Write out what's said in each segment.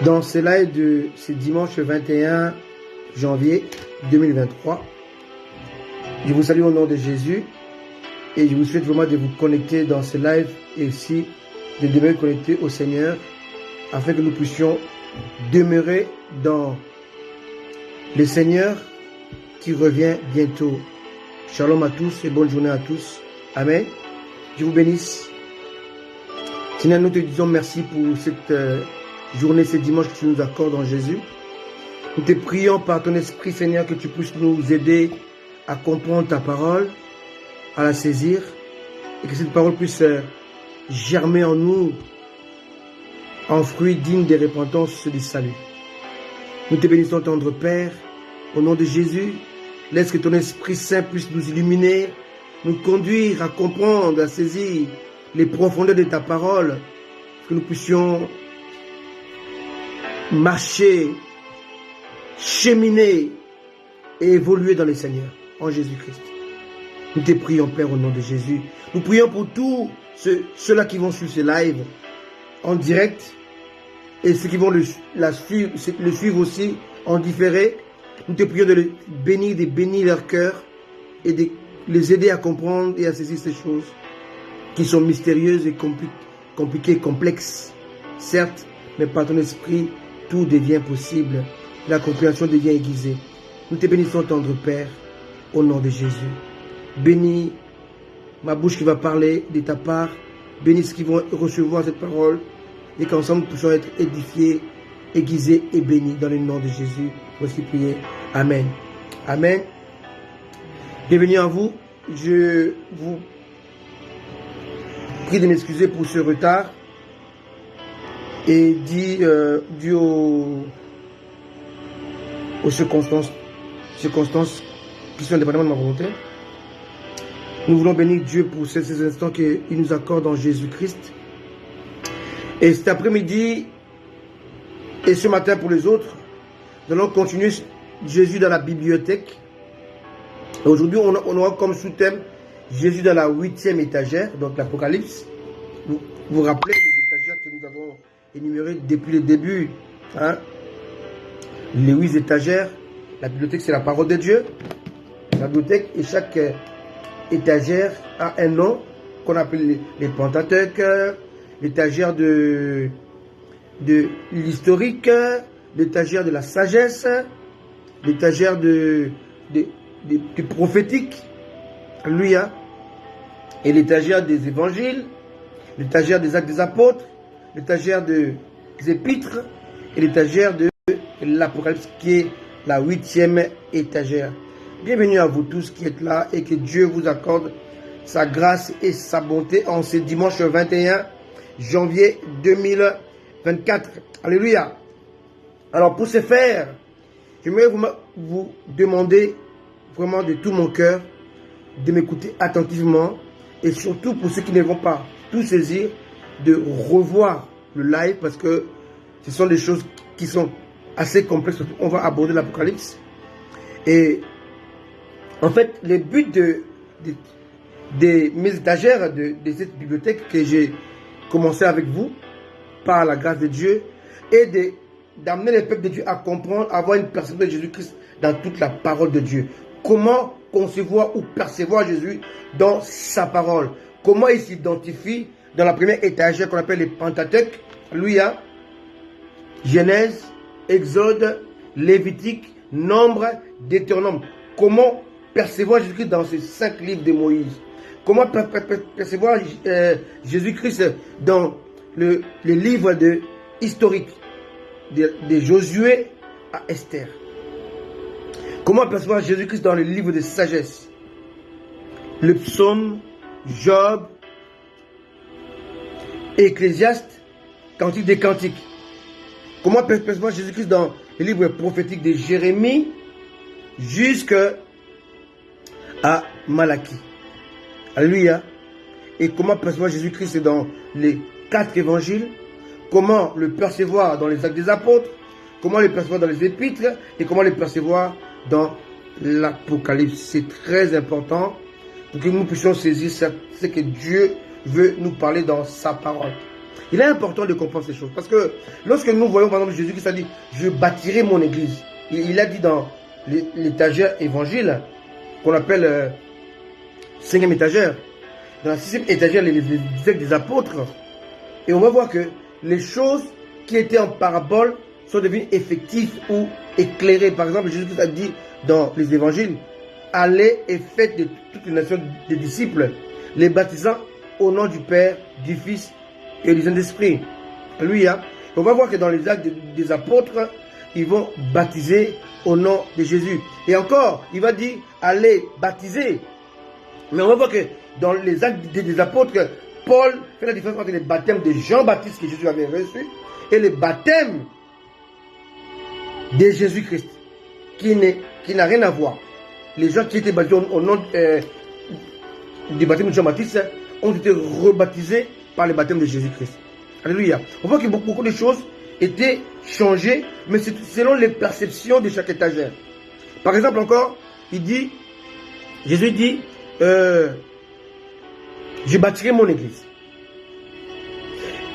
Dans ce live de ce dimanche 21 janvier 2023, je vous salue au nom de Jésus et je vous souhaite vraiment de vous connecter dans ce live et aussi de demeurer connecté au Seigneur afin que nous puissions demeurer dans le Seigneur qui revient bientôt. Shalom à tous et bonne journée à tous. Amen. Je vous bénisse. Seigneur, nous te disons merci pour cette journée, ce dimanche que tu nous accordes en Jésus. Nous te prions par ton esprit, Seigneur, que tu puisses nous aider à comprendre ta parole, à la saisir, et que cette parole puisse germer en nous en fruits dignes de repentance et du salut. Nous te bénissons, tendre Père, au nom de Jésus. Laisse que ton Esprit Saint puisse nous illuminer, nous conduire à comprendre, à saisir les profondeurs de ta parole, que nous puissions marcher, cheminer et évoluer dans le Seigneur, en Jésus-Christ. Nous te prions, Père, au nom de Jésus. Nous prions pour tous ceux-là qui vont suivre ce live en direct et ceux qui vont le suivre aussi en différé. Nous te prions de bénir leur cœur et de les aider à comprendre et à saisir ces choses qui sont mystérieuses et compliquées, complexes, certes, mais par ton esprit, tout devient possible. La compréhension devient aiguisée. Nous te bénissons, tendre Père, au nom de Jésus. Bénis ma bouche qui va parler de ta part. Bénis ceux qui vont recevoir cette parole et qu'ensemble nous puissions être édifiés, aiguisés et bénis dans le nom de Jésus. Voici prier. Amen. Amen. Bienvenue à vous. Je vous prie de m'excuser pour ce retard et dû aux circonstances qui sont indépendamment de ma volonté. Nous voulons bénir Dieu pour ces instants qu'il nous accorde en Jésus-Christ. Et cet après-midi et ce matin pour les autres, nous allons continuer Jésus dans la bibliothèque. Aujourd'hui, on aura comme sous-thème Jésus dans la 8e étagère, donc l'Apocalypse. Vous vous rappelez les étagères que nous avons énumérées depuis le début, hein? Les 8 étagères. La bibliothèque, c'est la parole de Dieu. La bibliothèque, et chaque étagère a un nom qu'on appelle les Pentateuques, l'étagère de l'historique, l'étagère de la sagesse, l'étagère du prophétique, alléluia, et l'étagère des évangiles, l'étagère des actes des apôtres, l'étagère des épîtres et l'étagère de l'Apocalypse qui est la 8e étagère. Bienvenue à vous tous qui êtes là et que Dieu vous accorde sa grâce et sa bonté en ce dimanche 21 janvier 2024. Alléluia. Alors pour ce faire, j'aimerais vous demander vraiment de tout mon cœur de m'écouter attentivement et surtout pour ceux qui ne vont pas tout saisir, de revoir le live parce que ce sont des choses qui sont assez complexes. On va aborder l'Apocalypse. Et en fait, le but de mes étagères de cette bibliothèque que j'ai commencé avec vous, par la grâce de Dieu, est d'amener le peuple de Dieu à comprendre, à avoir une perception de Jésus-Christ dans toute la parole de Dieu. Comment concevoir ou percevoir Jésus dans sa parole. Comment il s'identifie dans la première étagère qu'on appelle les Pentateuques. Alléluia. Genèse, Exode, Lévitique, Nombre, Deutéronome. Comment percevoir Jésus-Christ dans ces 5 livres de Moïse. Comment percevoir Jésus-Christ dans les livres historiques de Josué à Esther. Comment percevoir Jésus-Christ dans le livre de sagesse, le psaume, Job, Ecclésiaste, Cantique des Cantiques. Comment percevoir Jésus-Christ dans le livre prophétique de Jérémie jusqu'à Malachie. Alléluia. Et comment percevoir Jésus-Christ dans les 4 évangiles. Comment le percevoir dans les actes des apôtres. Comment le percevoir dans les épîtres. Et comment le percevoir dans l'Apocalypse. C'est très important pour que nous puissions saisir ce que Dieu veut nous parler dans sa parole. Il est important de comprendre ces choses. Parce que lorsque nous voyons par exemple Jésus qui a dit, je bâtirai mon église. Il a dit dans l'étagère évangile, qu'on appelle 5e étagère. Dans la 6e étagère, les actes des apôtres. Et on va voir que les choses qui étaient en parabole sont devenues effectives ou éclairées. Par exemple, Jésus a dit dans les évangiles, allez et faites de toutes les nations des disciples, les baptisant au nom du Père, du Fils et du Saint-Esprit. Alléluia. On va voir que dans les actes des apôtres, ils vont baptiser au nom de Jésus. Et encore, il va dire, allez baptiser. Mais on va voir que dans les actes des apôtres, Paul fait la différence entre les baptêmes de Jean-Baptiste que Jésus avait reçu et les baptêmes de Jésus-Christ, qui n'a rien à voir. Les gens qui étaient baptisés au nom du baptême de Jean-Baptiste ont été rebaptisés par le baptême de Jésus-Christ. Alléluia. On voit que beaucoup de choses étaient changées, mais c'est selon les perceptions de chaque étagère. Par exemple encore, Jésus dit, je bâtirai mon église.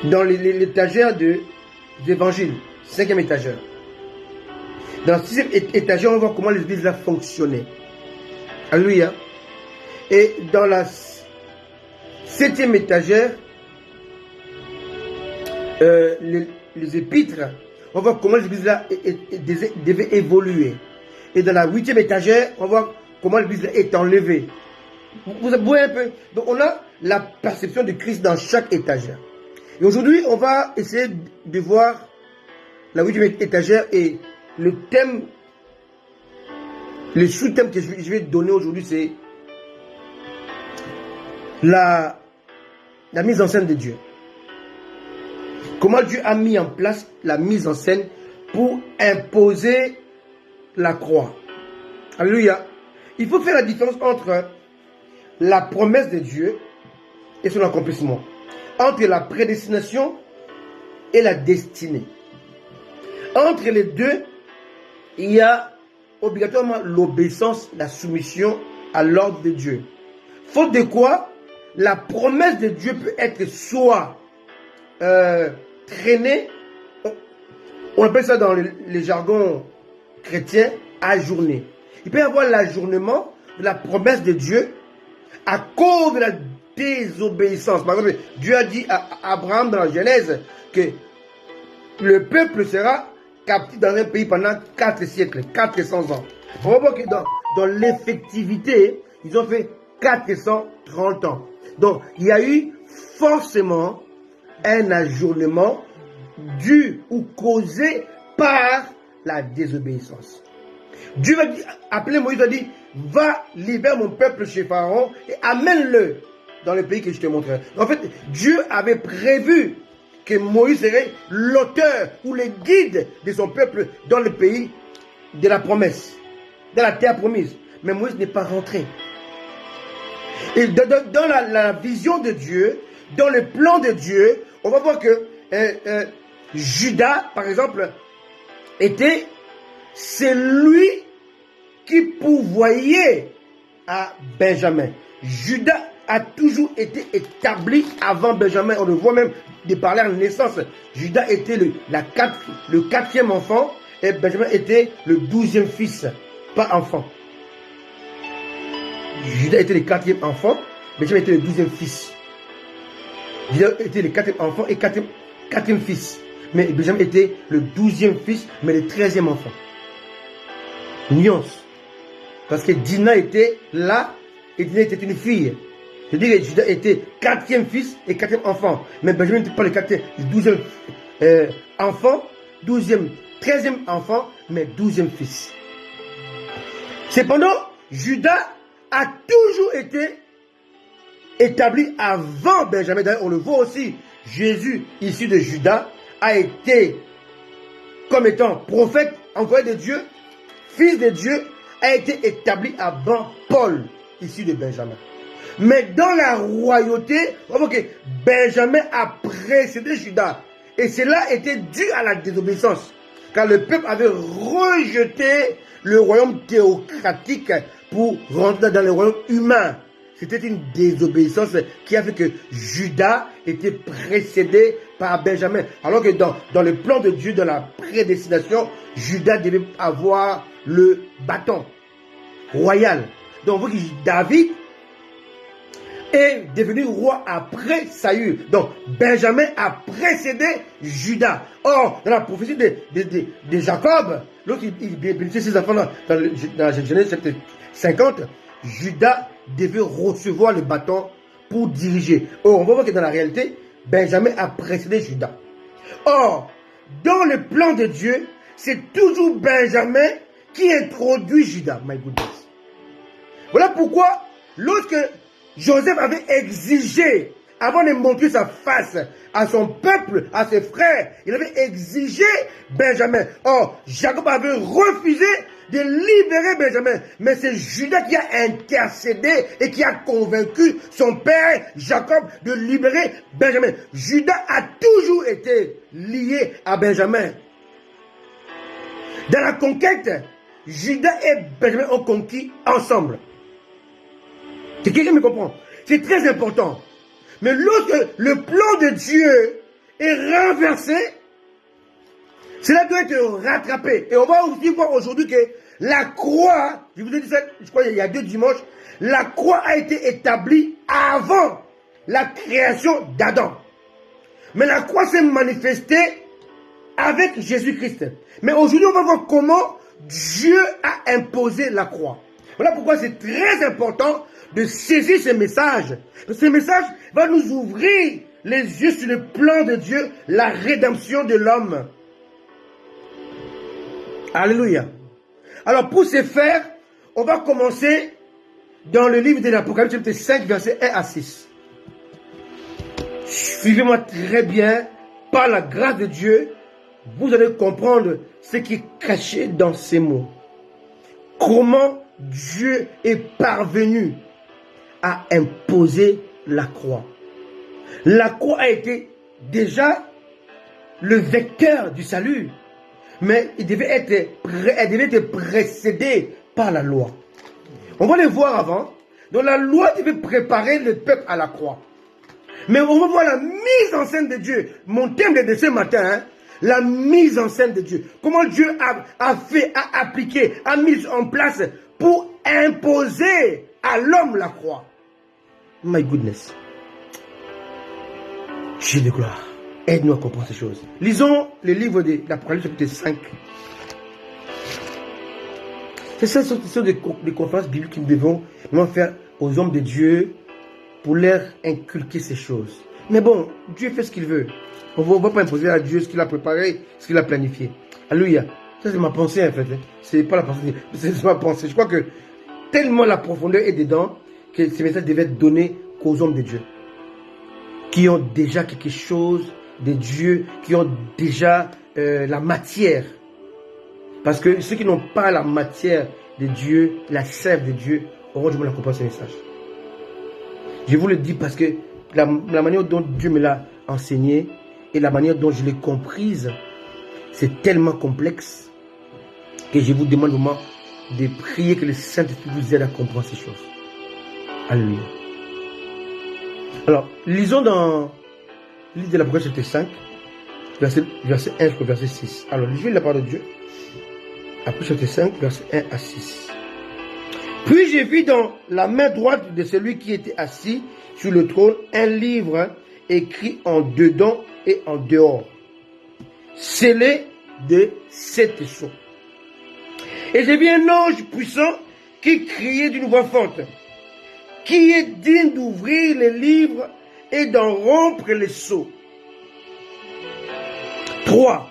Dans l'étagère de l'évangile, 5e étagère. Dans la 6e étagère, on voit comment l'église a fonctionné. Alléluia. Et dans la 7e étagère, les épîtres, on voit comment l'église devait évoluer. Et dans la 8e étagère, on voit comment l'église est enlevée. Vous voyez un peu. Donc on a la perception de Christ dans chaque étagère. Et aujourd'hui, on va essayer de voir la 8e étagère et le thème, le sous-thème que je vais donner aujourd'hui, c'est la mise en scène de Dieu. Comment Dieu a mis en place la mise en scène pour imposer la croix. Alléluia. Il faut faire la différence entre la promesse de Dieu et son accomplissement. Entre la prédestination et la destinée. Entre les deux, il y a obligatoirement l'obéissance, la soumission à l'ordre de Dieu. Faute de quoi, la promesse de Dieu peut être soit traînée, on appelle ça dans les jargons chrétiens, ajournée. Il peut y avoir l'ajournement de la promesse de Dieu à cause de la désobéissance. Par exemple, Dieu a dit à Abraham dans la Genèse que le peuple sera captif dans un pays pendant 4 siècles, 400 ans. On va voir que dans l'effectivité, ils ont fait 430 ans. Donc, il y a eu forcément un ajournement dû ou causé par la désobéissance. Dieu va appeler Moïse, il a dit, va libérer mon peuple chez Pharaon et amène-le dans le pays que je te montrerai. En fait, Dieu avait prévu que Moïse serait l'auteur ou le guide de son peuple dans le pays de la promesse, dans la terre promise. Mais Moïse n'est pas rentré. Et dans la vision de Dieu, dans le plan de Dieu, on va voir que Judas, par exemple, était celui qui pourvoyait à Benjamin. Judas a toujours été établi avant Benjamin. On le voit même de parler en naissance. Judas était le 4e enfant et Benjamin était le 12e fils, pas enfant. Judas était le 4e enfant, Benjamin était le 12e fils. Judas était le 4e enfant et 4e fils. Mais Benjamin était le 12e fils, mais le 13e enfant. Nuance. Parce que Dina était là, et Dina était une fille. C'est-à-dire que Judas était 4e fils et 4e enfant. Mais Benjamin n'était pas le 4e, le 12e enfant, 13e enfant, mais 12e fils. Cependant, Judas a toujours été établi avant Benjamin. D'ailleurs, on le voit aussi, Jésus, issu de Judas, a été, comme étant prophète, envoyé de Dieu, fils de Dieu, a été établi avant Paul, issu de Benjamin. Mais dans la royauté, on voit que Benjamin a précédé Judas. Et cela était dû à la désobéissance. Car le peuple avait rejeté le royaume théocratique pour rentrer dans le royaume humain. C'était une désobéissance qui a fait que Judas était précédé par Benjamin. Alors que dans le plan de Dieu, dans la prédestination, Judas devait avoir le bâton royal. Donc, vous voyez que David est devenu roi après Saül. Donc, Benjamin a précédé Judas. Or, dans la prophétie de Jacob, lorsqu'il bénissait ses enfants dans Genèse chapitre 50, Judas devait recevoir le bâton pour diriger. Or, on va voir que dans la réalité, Benjamin a précédé Judas. Or, dans le plan de Dieu, c'est toujours Benjamin qui introduit Judas. My goodness. Voilà pourquoi, lorsque Joseph avait exigé, avant de montrer sa face à son peuple, à ses frères, il avait exigé Benjamin. Or, Jacob avait refusé de libérer Benjamin. Mais c'est Judas qui a intercédé et qui a convaincu son père Jacob de libérer Benjamin. Judas a toujours été lié à Benjamin. Dans la conquête, Judas et Benjamin ont conquis ensemble. Quelqu'un me comprend? C'est très important. Mais lorsque le plan de Dieu est renversé, cela doit être rattrapé. Et on va aussi voir aujourd'hui que la croix, je vous ai dit ça, je crois il y a 2 dimanches, la croix a été établie avant la création d'Adam. Mais la croix s'est manifestée avec Jésus-Christ. Mais aujourd'hui, on va voir comment Dieu a imposé la croix. Voilà pourquoi c'est très important de saisir ce message. Ce message va nous ouvrir les yeux sur le plan de Dieu, la rédemption de l'homme. Alléluia. Alors pour ce faire, on va commencer dans le livre de l'Apocalypse, chapitre 5, versets 1 à 6. Suivez-moi très bien, par la grâce de Dieu, vous allez comprendre ce qui est caché dans ces mots. Comment Dieu est parvenu à imposer la croix. La croix a été déjà le vecteur du salut, mais elle devait être précédée par la loi. On va le voir avant. Donc la loi devait préparer le peuple à la croix. Mais on va voir la mise en scène de Dieu. Mon thème de ce matin, la mise en scène de Dieu. Comment Dieu a fait, a appliqué, a mis en place pour imposer à l'homme la croix. My goodness. Dieu de gloire. Aide-nous à comprendre ces choses. Lisons le livre de l'Apocalypse chapitre 5. C'est ça, ce sont des conférences bibliques que nous devons faire aux hommes de Dieu pour leur inculquer ces choses. Mais bon, Dieu fait ce qu'il veut. On ne va pas imposer à Dieu ce qu'il a préparé, ce qu'il a planifié. Alléluia. Ça, c'est ma pensée en fait. C'est pas la pensée, c'est ma pensée. Je crois que tellement la profondeur est dedans que ces messages devaient être donnés qu'aux hommes de Dieu. Qui ont déjà quelque chose de Dieu, qui ont déjà la matière. Parce que ceux qui n'ont pas la matière de Dieu, la sève de Dieu, auront du mal à comprendre ce message. Je vous le dis parce que la manière dont Dieu me l'a enseigné et la manière dont je l'ai comprise, c'est tellement complexe que je vous demande vraiment de prier que le Saint-Esprit vous aide à comprendre ces choses. Alléluia. Alors, lisons dans le livre de l'Apocalypse chapitre 5, verset 1 jusqu'au verset 6. Alors, lisons la parole de Dieu. Apocalypse chapitre 5, verset 1 à 6. Puis j'ai vu dans la main droite de celui qui était assis sur le trône un livre écrit en dedans et en dehors, scellé de 7 sceaux. Et j'ai vu un ange puissant qui criait d'une voix forte: qui est digne d'ouvrir les livres et d'en rompre les sceaux? 3.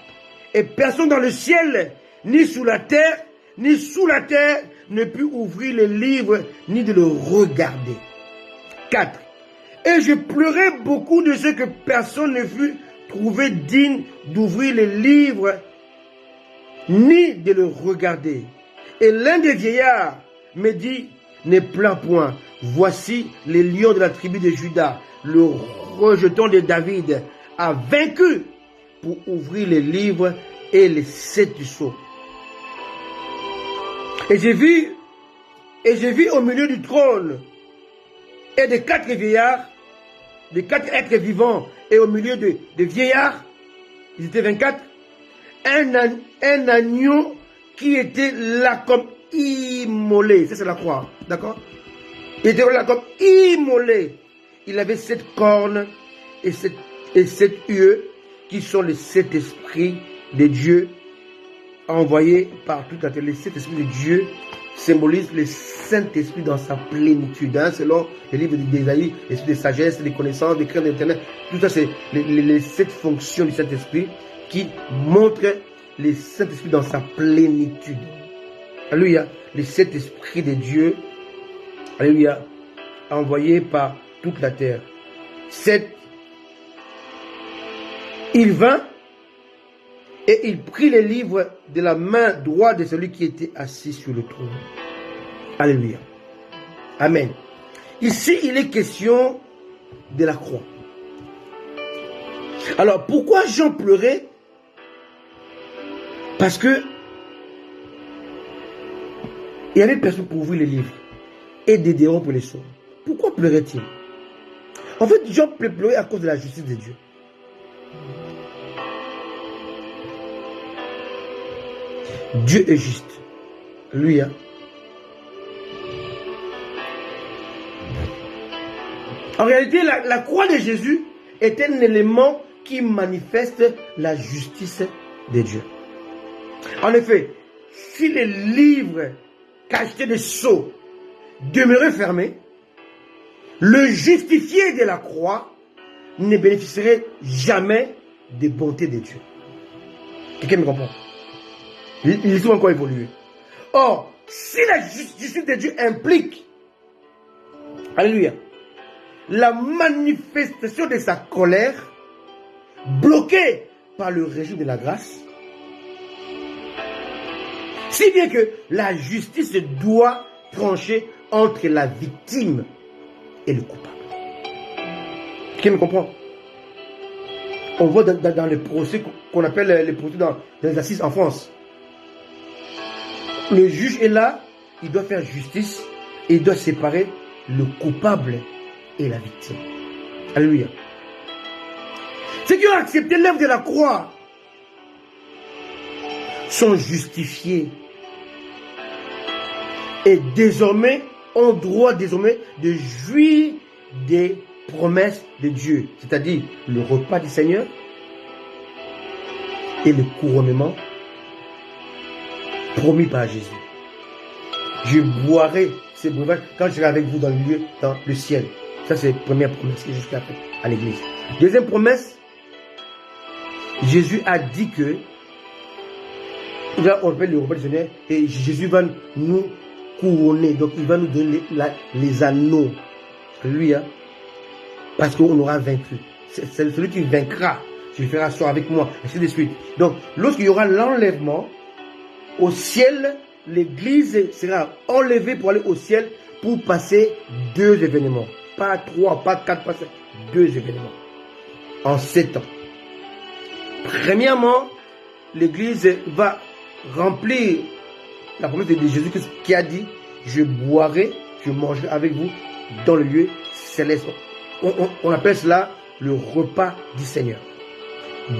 Et personne dans le ciel, ni sous la terre, ni sous la terre, ne put ouvrir le livre, ni de le regarder. 4. Et je pleurais beaucoup de ce que personne ne fut trouvé digne d'ouvrir le livre, ni de le regarder. Et l'un des vieillards me dit: ne plains point, voici les lions de la tribu de Juda, le rejeton de David, a vaincu pour ouvrir les livres et les 7 sceaux. Et j'ai vu au milieu du trône et des 4 vieillards des 4 êtres vivants et au milieu de vieillards, ils étaient 24, un agneau qui était là comme immolé. Ça, c'est la croix. D'accord? Il était là comme immolé. Il avait 7 cornes et 7 yeux qui sont les 7 esprits de Dieu envoyés par toute la terre. Les 7 esprits de Dieu symbolisent le Saint-Esprit dans sa plénitude. Hein, selon le livre d'Ésaïe, l'esprit de sagesse, de connaissance, de crainte de l'Éternel. Tout ça, c'est les 7 fonctions du Saint-Esprit qui montrent le Saint-Esprit dans sa plénitude. Alléluia. Les 7 esprits de Dieu, alléluia, envoyés par toute la terre. 7. Il vint et il prit les livres de la main droite de celui qui était assis sur le trône. Alléluia. Amen. Ici, il est question de la croix. Alors, pourquoi Jean pleurait? Parce que il y avait personne pour ouvrir les livres et dérompre les sceaux. Pourquoi pleurait-il? En fait, Jean pleurait à cause de la justice de Dieu. Dieu est juste. Lui, hein. En réalité, la croix de Jésus est un élément qui manifeste la justice de Dieu. En effet, si les livres cachés des sceaux demeuraient fermés, le justifié de la croix ne bénéficierait jamais des bontés de Dieu. Quelqu'un me comprend? Il faut encore évoluer. Or, si la justice de Dieu implique, alléluia, la manifestation de sa colère, bloquée par le régime de la grâce, si bien que la justice doit trancher entre la victime et le coupable. Qui me comprend? On voit dans les procès qu'on appelle les procès dans les assises en France. Le juge est là, il doit faire justice et il doit séparer le coupable et la victime. Alléluia. Ceux qui ont accepté l'œuvre de la croix sont justifiés et désormais ont droit de jouir des promesses de Dieu, c'est-à-dire le repas du Seigneur et le couronnement promis par Jésus. Je boirai ces breuvages quand je serai avec vous dans le lieu, dans le ciel. Ça, c'est la première promesse que Jésus a faite à l'église. Deuxième promesse, Jésus a dit que là, on appelle le repas du Seigneur et Jésus va nous couronner. Donc, il va nous donner les anneaux. Lui, hein, parce qu'on aura vaincu. C'est celui qui vaincra. Je le ferai asseoir avec moi, ainsi de suite. Donc, lorsqu'il y aura l'enlèvement, au ciel, l'église sera enlevée pour aller au ciel pour passer 2 événements. Pas 3, pas 4, pas 5. 2 événements. En 7 ans. Premièrement, l'église va remplir la promesse de Jésus-Christ qui a dit: je boirai, je mangerai avec vous dans le lieu céleste. On appelle cela le repas du Seigneur.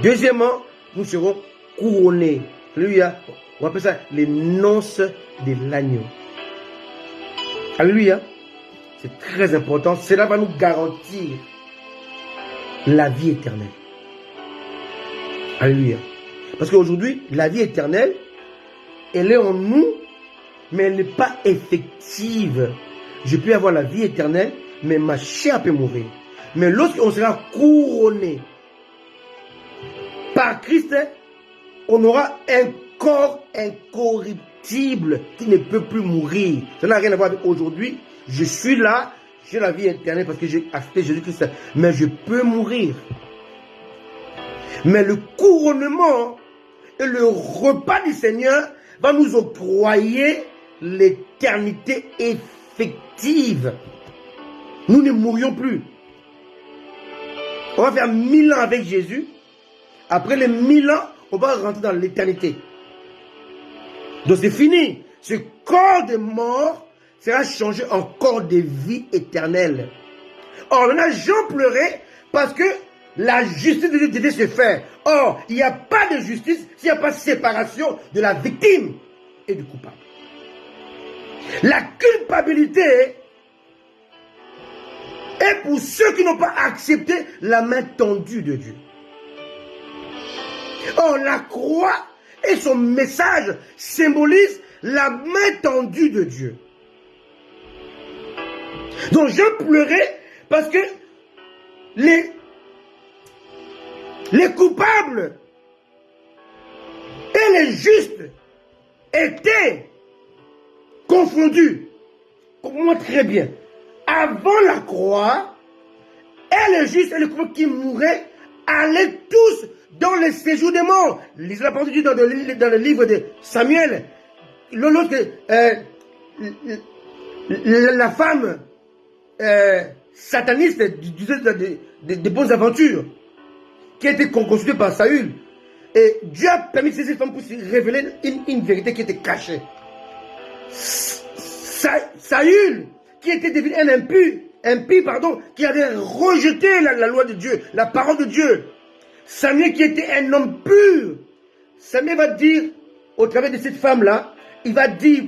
Deuxièmement, nous serons couronnés. Alléluia. On appelle ça les noces de l'agneau. Alléluia. C'est très important. Cela va nous garantir la vie éternelle. Alléluia. Parce qu'aujourd'hui, la vie éternelle, elle est en nous, mais elle n'est pas effective. Je peux avoir la vie éternelle, mais ma chair peut mourir. Mais lorsqu'on sera couronné par Christ, on aura un corps incorruptible qui ne peut plus mourir. Ça n'a rien à voir avec aujourd'hui. Je suis là, j'ai la vie éternelle parce que j'ai accepté Jésus-Christ, mais je peux mourir. Mais le couronnement et le repas du Seigneur va nous octroyer l'éternité effective. Nous ne mourrions plus. On va faire 1000 ans avec Jésus. Après les 1000 ans, on va rentrer dans l'éternité. Donc c'est fini. Ce corps de mort sera changé en corps de vie éternelle. Or, maintenant, Jean pleurait Parce que la justice de Dieu devait se faire. Or, il n'y a pas de justice s'il n'y a pas de séparation de la victime et du coupable. La culpabilité est pour ceux qui n'ont pas accepté la main tendue de Dieu. Or, la croix et son message symbolisent la main tendue de Dieu. Donc, je pleurais parce que les coupables et les justes étaient confondus. Comprends-moi très bien. Avant la croix, et les justes et les coupables qui mouraient allaient tous dans le séjour des morts. Lisez la parole de Dieu dans le livre de Samuel. Lorsque la femme sataniste des bonnes aventures qui a été consultée par Saül, et Dieu a permis que ces femmes puissent révéler une vérité qui était cachée. Saül, qui était devenu un impie, qui avait rejeté la loi de Dieu, la parole de Dieu. Samuel, qui était un homme pur, Samuel va dire, au travers de cette femme-là, il va dire,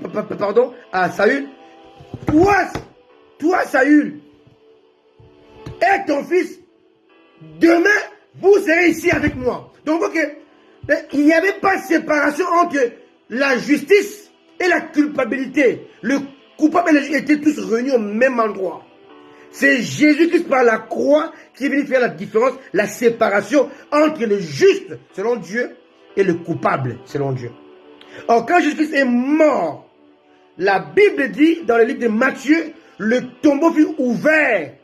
à Saül, toi Saül, et ton fils, demain, vous serez ici avec moi. Donc, il n'y avait pas de séparation entre la justice et la culpabilité. Le coupable et le juge étaient tous réunis au même endroit. C'est Jésus-Christ par la croix qui est venu faire la différence, la séparation entre le juste selon Dieu et le coupable selon Dieu. Or, quand Jésus-Christ est mort, la Bible dit dans le livre de Matthieu, le tombeau fut ouvert.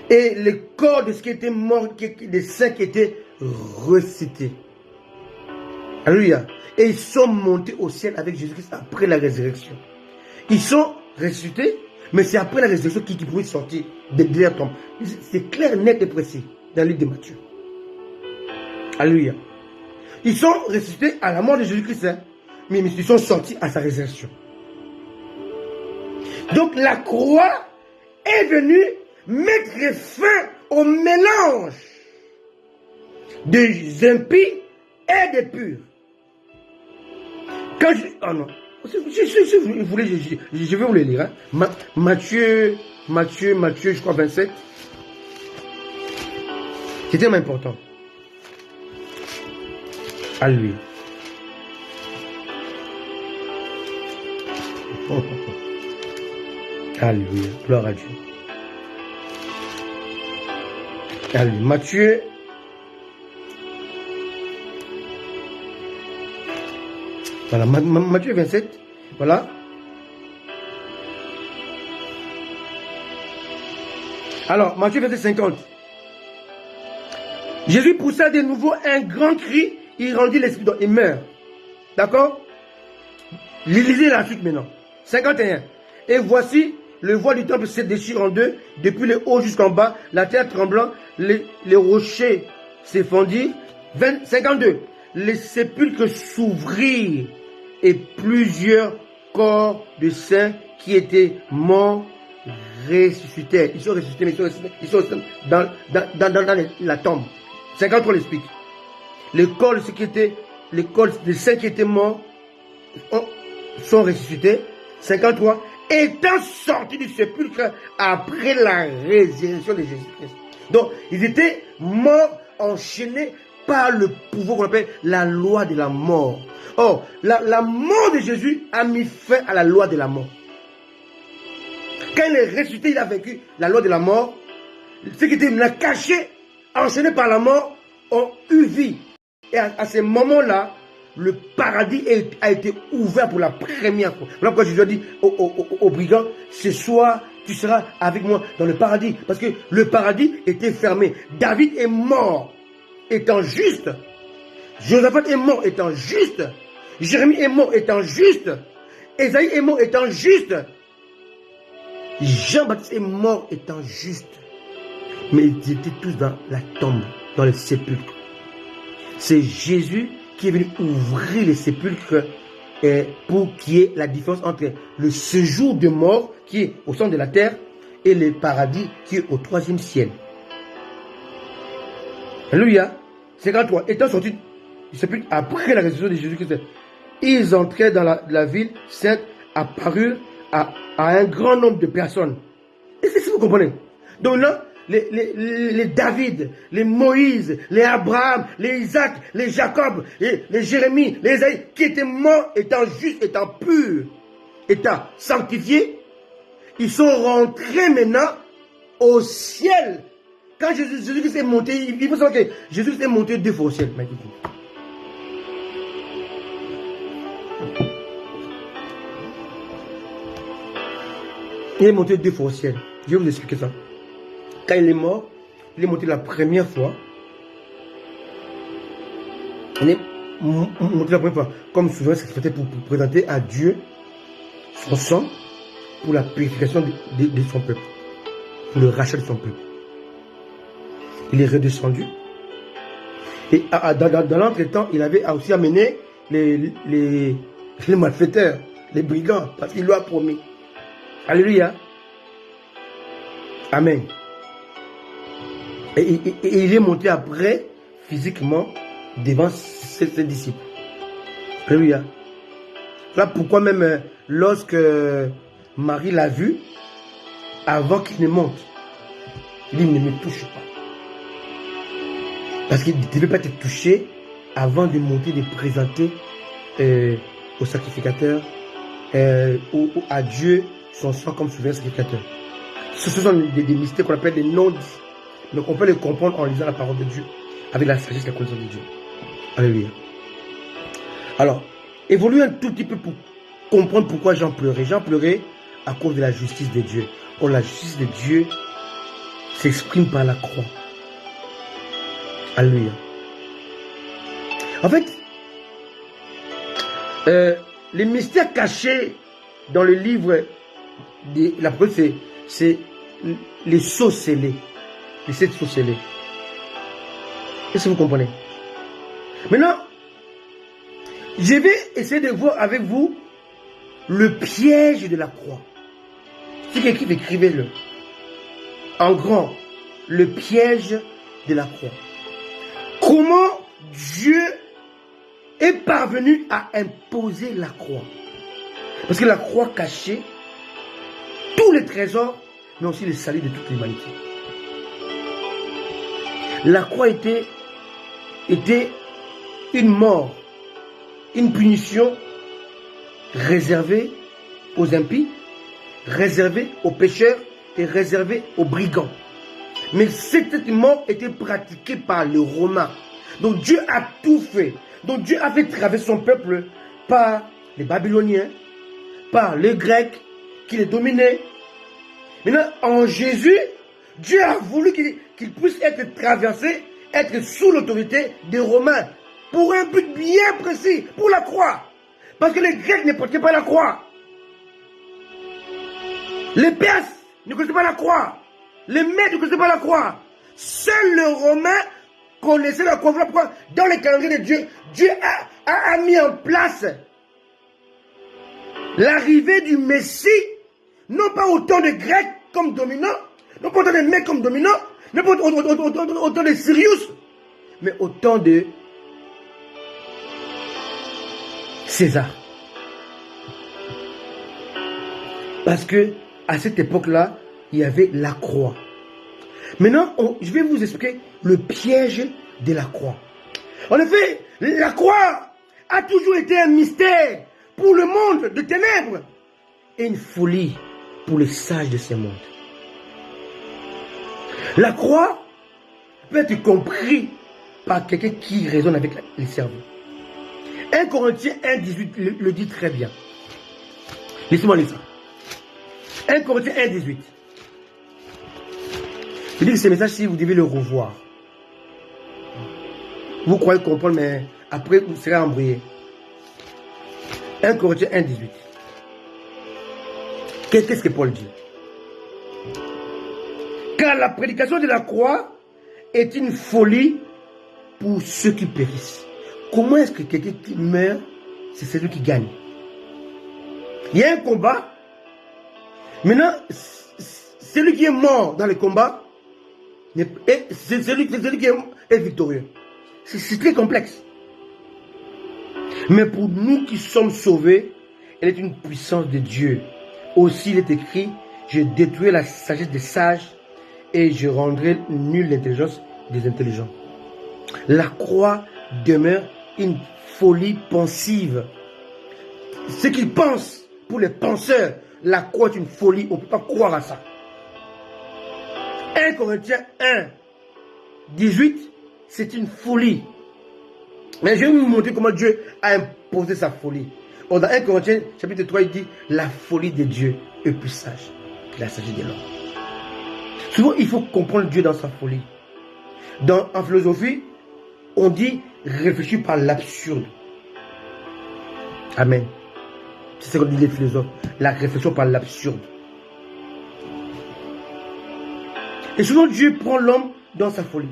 Et le corps de ce qui était mort, des saints qui étaient ressuscités. Alléluia. Et ils sont montés au ciel avec Jésus-Christ après la résurrection. Ils sont ressuscités, mais c'est après la résurrection qu'ils pouvaient sortir de la tombe. C'est clair, net et précis dans le livre de Matthieu. Alléluia. Ils sont ressuscités à la mort de Jésus-Christ, mais ils sont sortis à sa résurrection. Donc la croix est venue mettre fin au mélange des impies et des purs. Quand je... Oh non. Si vous voulez, je vais vous le lire. Hein. Matthieu, je crois 27. C'est tellement important. Alléluia. Alléluia. Gloire à Dieu. Alléluia. Matthieu. Voilà, Matthieu 27. Voilà. Alors, Matthieu 27, 50. Jésus poussa de nouveau un grand cri, il rendit l'esprit, donc il meurt. D'accord? Lisez la suite maintenant. 51. Et voici, le voile du temple se déchire en deux, depuis le haut jusqu'en bas, la terre tremblant, les rochers s'effondirent. 52. Les sépulcres s'ouvrirent et plusieurs corps de saints qui étaient morts ressuscitèrent. Ils sont ressuscités, mais ils sont dans la tombe. 53 l'explique. Les corps de saints qui étaient morts sont ressuscités. 53. Étant sortis du sépulcre après la résurrection de Jésus-Christ. Donc, ils étaient morts, enchaînés par le pouvoir qu'on appelle la loi de la mort. Or, la mort de Jésus a mis fin à la loi de la mort. Quand il est ressuscité, il a vaincu la loi de la mort. Ceux qui étaient cachés, enchaînés par la mort, ont eu vie. Et à ce moment-là, le paradis a été ouvert pour la première fois. Voilà pourquoi Jésus a dit aux brigands, ce soir, tu seras avec moi dans le paradis. Parce que le paradis était fermé. David est mort, étant juste. Josaphat est mort, étant juste. Jérémie est mort, étant juste. Ésaïe est mort, étant juste. Jean-Baptiste est mort, étant juste. Mais ils étaient tous dans la tombe, dans le sépulcre. C'est Jésus qui est venu ouvrir les sépulcres pour qu'il y ait la différence entre le séjour de mort qui est au centre de la terre et le paradis qui est au troisième ciel. Alléluia. 53. Étant sortis, c'est plus après la résurrection de Jésus-Christ, ils entraient dans la ville sainte, apparurent à un grand nombre de personnes. Et c'est ce que vous comprenez. Donc là, les David, les Moïse, les Abraham, les Isaac, les Jacob, les Jérémie, les Isaïe, qui étaient morts, étant justes, étant purs, étant sanctifiés, ils sont rentrés maintenant au ciel. Quand Jésus-Christ est monté, il faut savoir que Jésus est monté 2 fois au ciel. Il est monté 2 fois au ciel. Je vais vous expliquer ça. Quand il est mort, il est monté la première fois. Il est monté la première fois comme souverain sacrificateur pour présenter à Dieu son sang pour la purification de son peuple, pour le rachat de son peuple. Il est redescendu. Et dans l'entretemps, il avait aussi amené les malfaiteurs, les brigands, parce qu'il lui a promis. Alléluia. Amen. Et il est monté après, physiquement, devant ses disciples. Alléluia. Là, pourquoi même lorsque Marie l'a vu, avant qu'il ne monte, il dit, ne me touche pas. Parce qu'il ne devait pas être touché avant de monter, de présenter au sacrificateur, ou à Dieu, son sang comme souverain sacrificateur. Ce sont des mystères qu'on appelle des non-dits. Donc on peut les comprendre en lisant la parole de Dieu, avec la sagesse et la connaissance de Dieu. Alléluia. Alors, évoluez un tout petit peu pour comprendre pourquoi Jean pleurait. Jean pleurait à cause de la justice de Dieu. Or, la justice de Dieu s'exprime par la croix. Alléluia. En fait, les mystères cachés dans le livre de la parole, c'est les sceaux scellés. Les 7 sceaux scellés. Est-ce que vous comprenez? Maintenant, je vais essayer de voir avec vous le piège de la croix. Si quelqu'un écrivez-le. En grand, le piège de la croix. Comment Dieu est parvenu à imposer la croix? Parce que la croix cachait tous les trésors, mais aussi le salut de toute l'humanité. La croix était une mort, une punition réservée aux impies, réservée aux pécheurs et réservée aux brigands. Mais cette mort était pratiquée par les Romains. Donc Dieu a tout fait. Donc Dieu a fait traverser son peuple par les Babyloniens, par les Grecs qui les dominaient. Maintenant, en Jésus, Dieu a voulu qu'il puisse être traversé, être sous l'autorité des Romains, pour un but bien précis, pour la croix. Parce que les Grecs ne portaient pas la croix. Les Perses ne connaissaient pas la croix. Les Mèdes ne connaissaient pas la croix. Seul le Romain connaissait la croix. Pourquoi? Dans le calendrier de Dieu, Dieu a mis en place l'arrivée du Messie, non pas autant de Grecs comme dominants, non pas autant de Mèdes comme dominants, non pas autant de Sirius, mais autant de César. Parce que à cette époque-là, il y avait la croix. Maintenant, je vais vous expliquer le piège de la croix. En effet, la croix a toujours été un mystère pour le monde de ténèbres et une folie pour les sages de ce monde. La croix peut être comprise par quelqu'un qui raisonne avec les cerveaux. 1 Corinthiens 1,18 le dit très bien. Laissez-moi lire ça. 1 Corinthiens 1,18. Je dis que ce message, si vous devez le revoir. Vous croyez comprendre, mais après, vous serez embrouillé. 1 Corinthiens 1,18. Qu'est-ce que Paul dit? Car la prédication de la croix est une folie pour ceux qui périssent. Comment est-ce que quelqu'un qui meurt, c'est celui qui gagne? Il y a un combat. Maintenant, celui qui est mort dans le combat, c'est celui qui est est victorieux. C'est très complexe. Mais pour nous qui sommes sauvés, elle est une puissance de Dieu. Aussi, il est écrit, je détruirai la sagesse des sages et je rendrai nulle l'intelligence des intelligents. La croix demeure une folie pensive. Ce qu'ils pensent, pour les penseurs, la croix est une folie, on ne peut pas croire à ça. 1 Corinthiens 1, 18, c'est une folie. Mais je vais vous montrer comment Dieu a imposé sa folie. Dans 1 Corinthiens chapitre 3, il dit, la folie de Dieu est plus sage que la sagesse de l'homme. Souvent, il faut comprendre Dieu dans sa folie. En philosophie, on dit réfléchir par l'absurde. Amen. C'est ce qu'on dit les philosophes. La réflexion par l'absurde. Et souvent, Dieu prend l'homme dans sa folie.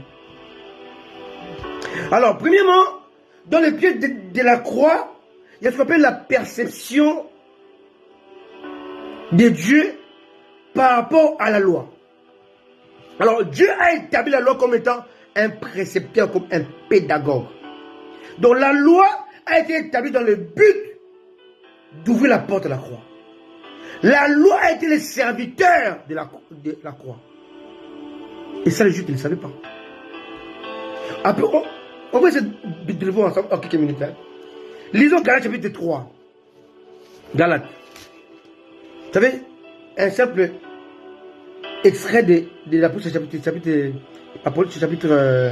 Alors, premièrement, dans les pieds de la croix, il y a ce qu'on appelle la perception de Dieu par rapport à la loi. Alors, Dieu a établi la loi comme étant un précepteur, comme un pédagogue. Donc, la loi a été établie dans le but d'ouvrir la porte de la croix. La loi a été le serviteur de la croix. Et ça, les Juifs ne le savaient pas. Après, on va essayer de le voir ensemble en quelques minutes. Hein. Lisons Galates chapitre 3. Galates. Vous savez, un simple extrait de l'Apôtre chapitre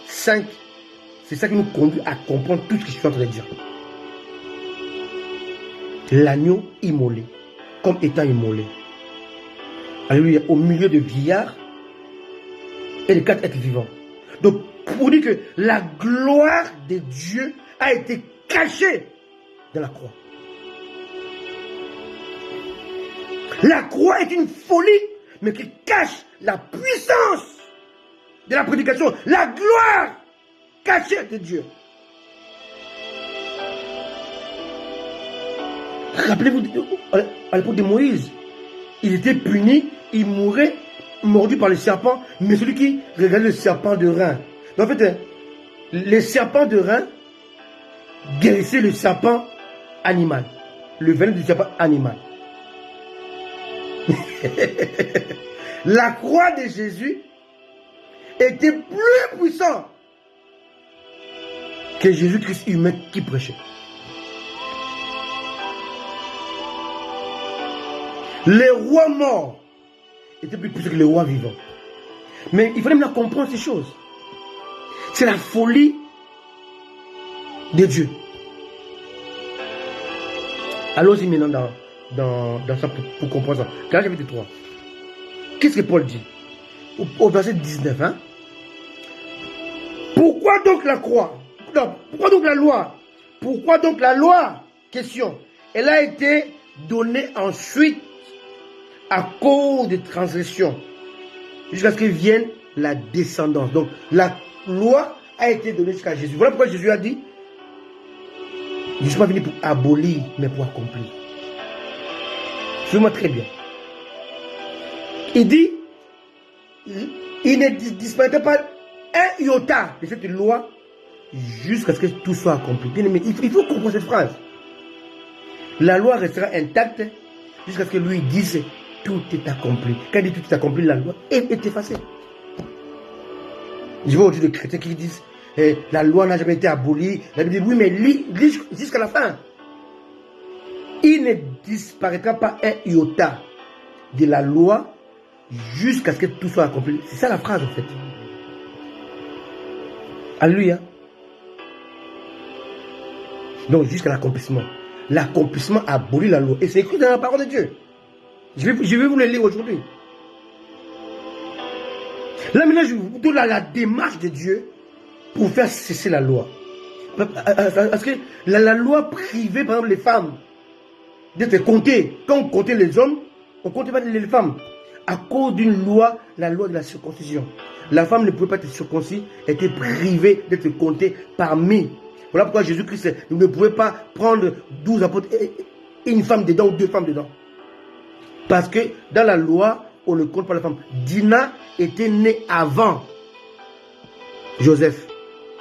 5. C'est ça qui nous conduit à comprendre tout ce que je suis en train de dire. L'agneau immolé, comme étant immolé. Alléluia, au milieu de vieillards et les 4 êtres vivants. Donc, pour dire que la gloire de Dieu a été cachée dans la croix. La croix est une folie, mais qui cache la puissance de la prédication, la gloire cachée de Dieu. Rappelez-vous, à l'époque de Moïse, il était puni, il mourait mordu par les serpents, mais celui qui regardait le serpent de rein. En fait, les serpents de rein guérissaient le serpent animal, le venin du serpent animal. La croix de Jésus était plus puissante que Jésus-Christ humain qui prêchait. Les rois morts étaient plus puissants que les rois vivants. Mais il fallait maintenant comprendre ces choses. C'est la folie de Dieu. Allons-y maintenant dans ça pour comprendre ça. Galates chapitre 3. Qu'est-ce que Paul dit au verset 19, hein? Pourquoi donc la croix? Non, pourquoi donc la loi? Pourquoi donc la loi? Question. Elle a été donnée ensuite à cause des transgressions, jusqu'à ce que vienne la descendance. Donc, la loi a été donnée jusqu'à Jésus. Voilà pourquoi Jésus a dit, je ne suis pas venu pour abolir, mais pour accomplir. Suivez-moi très bien. Il dit, il ne disparaîtra pas un iota de cette loi jusqu'à ce que tout soit accompli. Bien aimé, il faut comprendre cette phrase. La loi restera intacte jusqu'à ce que lui dise tout est accompli. Quand il dit tout est accompli, la loi est effacée. Je vois aujourd'hui des chrétiens qui disent la loi n'a jamais été abolie. La Bible dit oui, mais lis jusqu'à la fin. Il ne disparaîtra pas un iota de la loi jusqu'à ce que tout soit accompli. C'est ça la phrase en fait. Alléluia. Donc jusqu'à l'accomplissement. L'accomplissement abolit la loi. Et c'est écrit dans la parole de Dieu. Je vais vous le lire aujourd'hui. Là maintenant, je vous donne la démarche de Dieu pour faire cesser la loi. Parce que la loi privait par exemple les femmes d'être comptées. Quand on comptait les hommes, on ne comptait pas les femmes. À cause d'une loi, la loi de la circoncision. La femme ne pouvait pas être circoncis, elle était privée d'être comptée parmi. Voilà pourquoi Jésus-Christ ne pouvait pas prendre 12 apôtres et une femme dedans ou 2 femmes dedans. Parce que dans la loi, on ne compte pas la femme. Dina était née avant Joseph.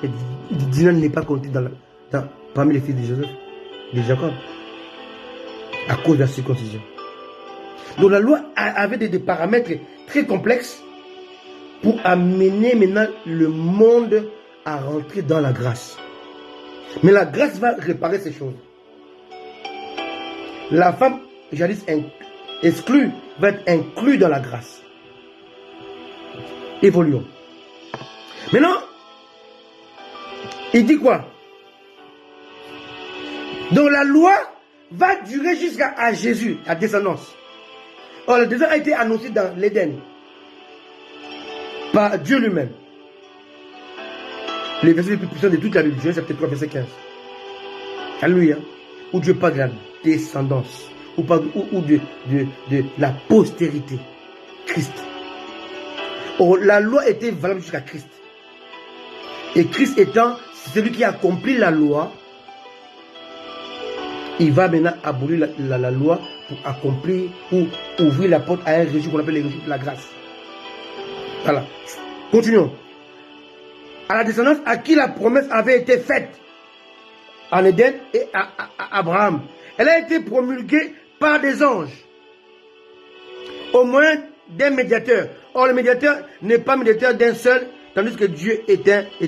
Et Dina n'est pas compté parmi les fils de Joseph, de Jacob, à cause de la circoncision. Donc la loi avait des paramètres très complexes pour amener maintenant le monde à rentrer dans la grâce. Mais la grâce va réparer ces choses. La femme, jadis exclue, va être inclue dans la grâce. Évoluons. Maintenant, il dit quoi? Donc la loi va durer jusqu'à Jésus, la descendance. Or, la descendance a été annoncée dans l'Éden par Dieu lui-même. Les versets les plus puissants de toute la Bible, Genèse chapitre 3, verset 15. Alléluia. Où Dieu parle de la descendance, ou de la postérité. Christ. Or, la loi était valable jusqu'à Christ. Et Christ étant celui qui accomplit la loi, il va maintenant abolir la loi pour accomplir ou ouvrir la porte à un régime qu'on appelle le régime de la grâce. Voilà. Continuons. À la descendance à qui la promesse avait été faite en Éden et à Abraham. Elle a été promulguée par des anges au moyen d'un médiateur. Or, le médiateur n'est pas médiateur d'un seul, tandis que Dieu est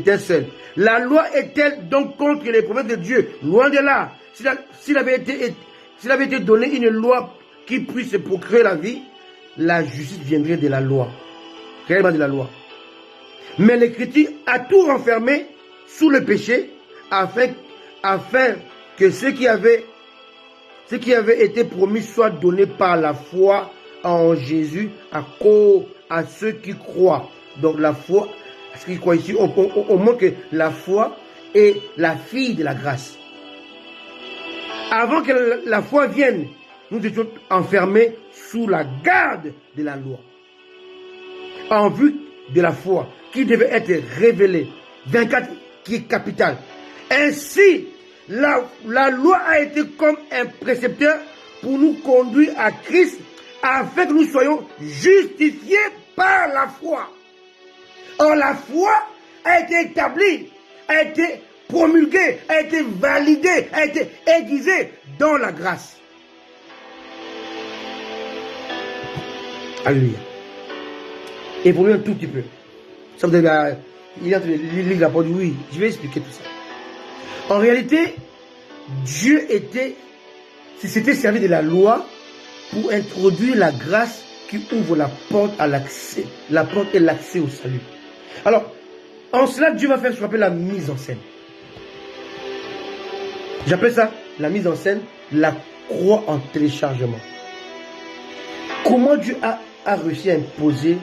un seul. La loi est-elle donc contre les promesses de Dieu? Loin de là. S'il avait été donné une loi qui puisse procurer la vie, la justice viendrait de la loi. Réellement de la loi. Mais l'Écriture a tout renfermé sous le péché afin que ce qui avait été promis soit donné par la foi en Jésus à ceux qui croient. Donc la foi, à ceux qui croient ici, on montre que la foi est la fille de la grâce. Avant que la foi vienne, nous étions enfermés sous la garde de la loi. En vue de la foi qui devait être révélée. 24 qui est capital. Ainsi, la loi a été comme un précepteur pour nous conduire à Christ afin que nous soyons justifiés par la foi. Or, la foi a été établie, a été promulguée, a été validée, a été aiguisée dans la grâce. Alléluia. Évoluons un tout petit peu. Ça vous il est en train de lire la parole. Oui, je vais expliquer tout ça. En réalité, Dieu s'était servi de la loi pour introduire la grâce qui ouvre la porte à l'accès. La porte est l'accès au salut. Alors, en cela, Dieu va faire ce qu'on appelle la mise en scène. J'appelle ça la mise en scène, la croix en téléchargement. Comment Dieu a réussi à imposer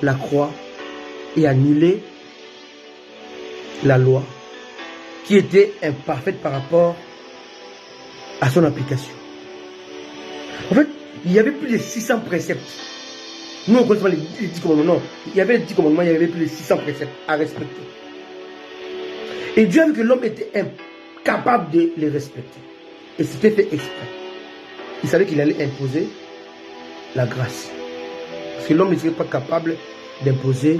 la croix et annuler la loi qui était imparfaite par rapport à son application. En fait, il y avait plus de 600 préceptes. Nous, on ne connaît pas les 10 commandements. Non, il y avait les 10 commandements, il y avait plus de 600 préceptes à respecter. Et Dieu a vu que l'homme était incapable de les respecter. Et c'était fait exprès. Il savait qu'il allait imposer la grâce. Parce que l'homme ne serait pas capable d'imposer,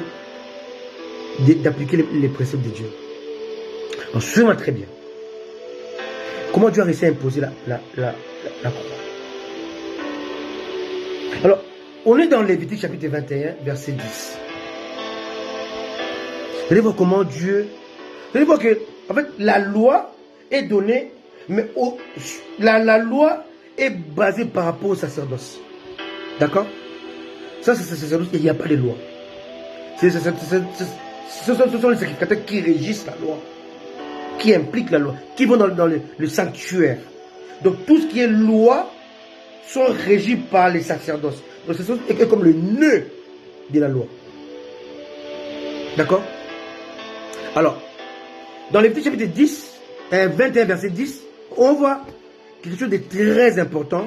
d'appliquer les préceptes de Dieu. Donc, suivez-moi très bien. Comment Dieu a réussi à imposer la croix? Alors, on est dans Lévitique chapitre 21, verset 10. Vous allez voir comment Dieu... Vous allez voir que, en fait, la loi est donnée, mais la loi est basée par rapport au sacerdoce. D'accord? Ça, c'est le sacerdoce, il n'y a pas de loi. Ce sont les sacrificateurs qui régissent la loi, qui impliquent la loi, qui vont dans le sanctuaire. Donc, tout ce qui est loi sont régis par les sacerdoces. Donc, c'est comme le nœud de la loi. D'accord? Alors, dans Lévitique chapitre 10, 21 verset 10, on voit quelque chose de très important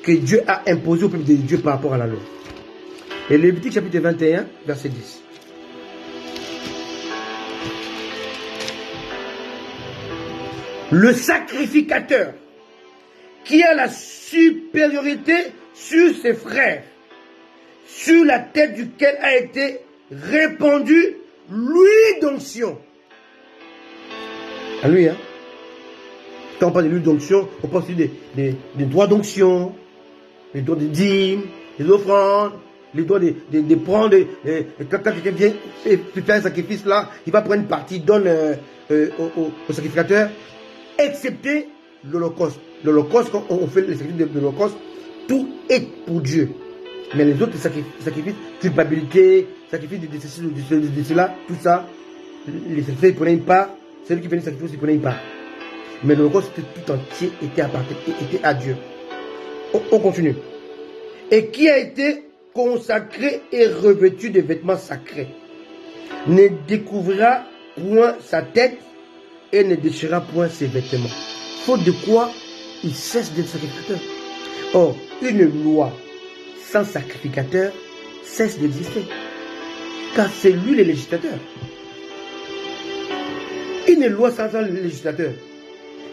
que Dieu a imposé au peuple de Dieu par rapport à la loi. Et Lévitique chapitre 21, verset 10. Le sacrificateur qui a la supériorité sur ses frères, sur la tête duquel a été répandue l'huile d'onction. Alléluia. Quand on parle de l'huile d'onction, on parle aussi des droits d'onction, les droits de dîmes, les offrandes, les droits de prendre, quand quelqu'un vient faire un sacrifice là, il va prendre une partie, donne au sacrificateur, excepté l'Holocauste. L'Holocauste, quand on fait les sacrifices de l'Holocauste, tout est pour Dieu. Mais les autres sacrifices, culpabilité, sacrifice de cela, tout ça, les sacrifices, ils prenaient une part, celui qui venait sacrifier, ils prenaient une part. Mais l'Holocauste tout entier était à Dieu. On continue. Et qui a été consacré et revêtu de vêtements sacrés, ne découvrira point sa tête et ne déchirera point ses vêtements. Faute de quoi, il cesse d'être sacrificateur. Or, une loi sans sacrificateur cesse d'exister. Car c'est lui le législateur. Une loi sans le législateur.